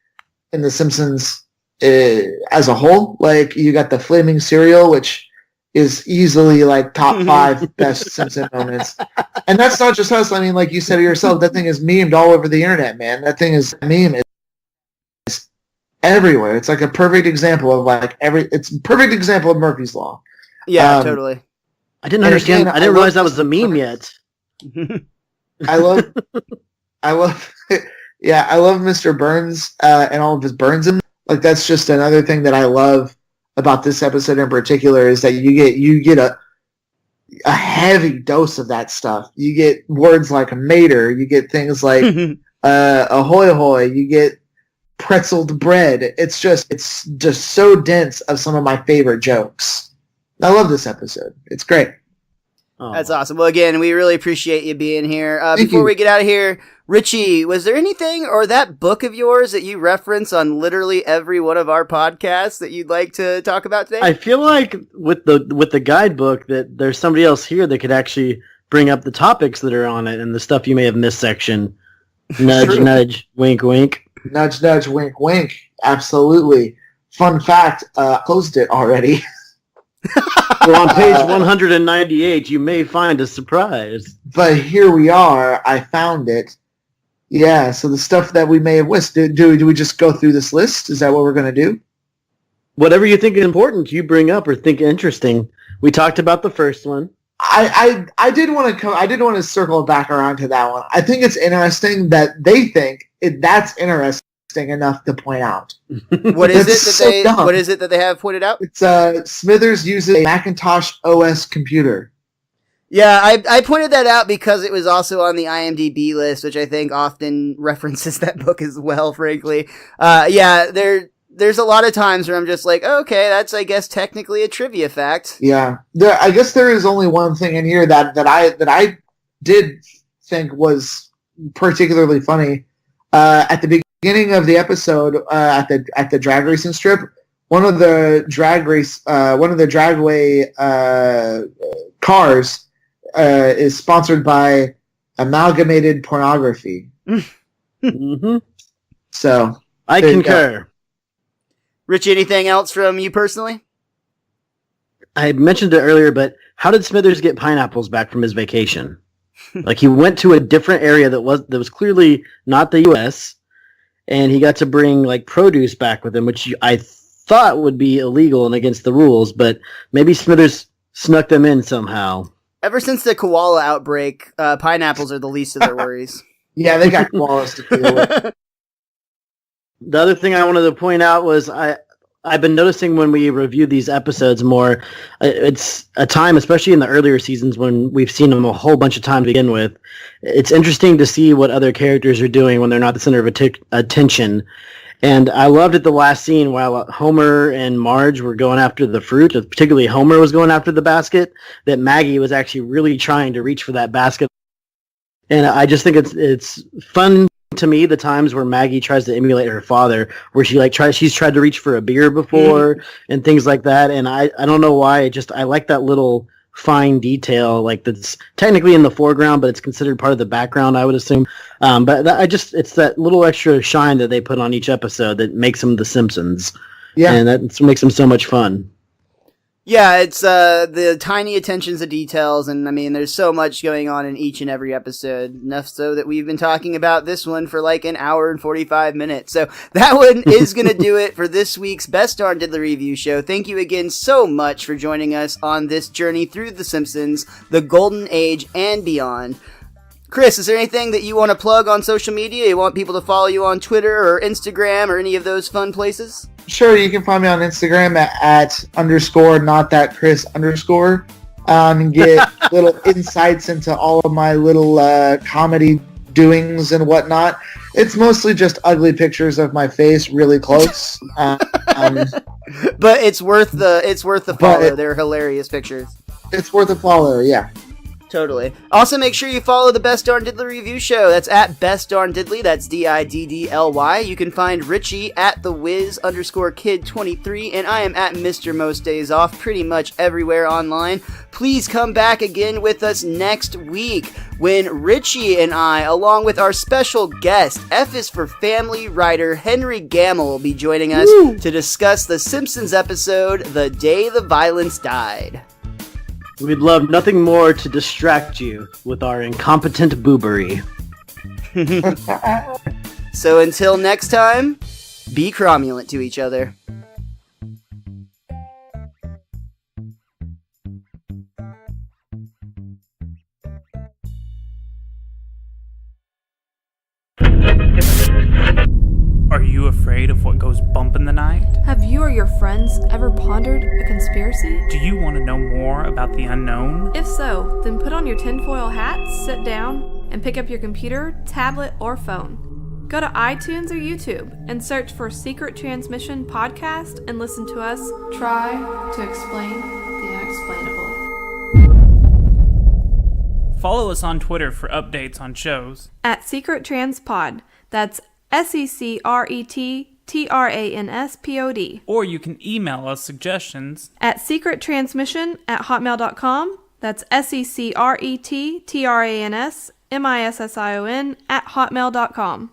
in The Simpsons as a whole. Like, you got the flaming cereal, which is easily, like, top 5 best Simpson moments. And that's not just us. I mean, like you said it yourself, that thing is memed all over the internet, man. That thing is meme. It's everywhere. It's like a perfect example of, like, it's a perfect example of Murphy's Law. Yeah, totally. I didn't understand. I didn't realize that was a meme yet. I love Mr. Burns and all of his Burns. Like, that's just another thing that I love about this episode in particular is that you get a heavy dose of that stuff. You get words like mater. You get things like ahoy hoy. You get pretzeled bread. It's just so dense of some of my favorite jokes. I love this episode. It's great. Oh. That's awesome. Well, again, we really appreciate you being here. Thank Before you. we get out of here, Richie, was there anything or that book of yours that you reference on literally every one of our podcasts that you'd like to talk about today? I feel like with the guidebook that there's somebody else here that could actually bring up the topics that are on it and the stuff you may have missed section. Nudge, nudge, wink, wink. Nudge, nudge, wink, wink. Absolutely. Fun fact, closed it already. Well, on page 198, you may find a surprise. But here we are. I found it. Yeah, so the stuff that we may have missed. Do we just go through this list? Is that what we're going to do? Whatever you think is important, you bring up or think interesting. We talked about the first one. I did want to circle back around to that one. I think it's interesting that they think that's interesting enough to point out. What is it that they have pointed out? It's Smithers uses a Macintosh OS computer. Yeah, I pointed that out because it was also on the IMDb list, which I think often references that book as well, frankly. There's a lot of times where I'm just like, okay, that's, I guess, technically a trivia fact. Yeah. I guess there is only one thing in here that I did think was particularly funny. At the beginning of the episode, at the drag racing strip, one of the dragway cars is sponsored by Amalgamated Pornography. Mm-hmm. So I concur. Richie, anything else from you personally? I mentioned it earlier, but how did Smithers get pineapples back from his vacation? Like, he went to a different area that was clearly not the U.S., and he got to bring, like, produce back with him, which I thought would be illegal and against the rules, but maybe Smithers snuck them in somehow. Ever since the koala outbreak, pineapples are the least of their worries. Yeah, they got koalas to deal with. The other thing I wanted to point out was I've been noticing when we review these episodes more, it's a time, especially in the earlier seasons when we've seen them a whole bunch of time to begin with, it's interesting to see what other characters are doing when they're not the center of attention. And I loved it the last scene while Homer and Marge were going after the fruit, particularly Homer was going after the basket, that Maggie was actually really trying to reach for that basket. And I just think it's fun to me, the times where Maggie tries to emulate her father, where she's tried to reach for a beer before and things like that. And I don't know why, I like that little fine detail, like that's technically in the foreground, but it's considered part of the background, I would assume. But it's that little extra shine that they put on each episode that makes them The Simpsons. Yeah. And that makes them so much fun. Yeah, it's the tiny attentions to details, and I mean, there's so much going on in each and every episode, enough so that we've been talking about this one for like an hour and 45 minutes. So that one is going to do it for this week's Best Darn Diddly Review Show. Thank you again so much for joining us on this journey through The Simpsons, the Golden Age, and beyond. Chris, is there anything that you want to plug on social media? You want people to follow you on Twitter or Instagram or any of those fun places? Sure, you can find me on Instagram at _ not that Chris _ and get little insights into all of my little comedy doings and whatnot. It's mostly just ugly pictures of my face really close. But it's worth the follow. They're hilarious pictures. It's worth a follow, yeah. Totally. Also, make sure you follow the Best Darn Diddly Review Show. That's at Best Darn Diddly. That's DIDDLY. You can find Richie at theWizKid23, and I am at MrMostDaysOff pretty much everywhere online. Please come back again with us next week when Richie and I, along with our special guest, F is for Family writer Henry Gamble, will be joining us to discuss the Simpsons episode, The Day the Violence Died. We'd love nothing more to distract you with our incompetent boobery. So until next time, be cromulent to each other. Are you afraid of what goes bump in the night? Have you or your friends ever pondered a conspiracy? Do you want to know more about the unknown? If so, then put on your tinfoil hat, sit down, and pick up your computer, tablet, or phone. Go to iTunes or YouTube and search for Secret Transmission Podcast and listen to us try to explain the unexplainable. Follow us on Twitter for updates on shows. At Secret Trans Pod. That's SecretTranspod. Or you can email us suggestions at secrettransmission@hotmail.com. That's SecretTransmission@hotmail.com.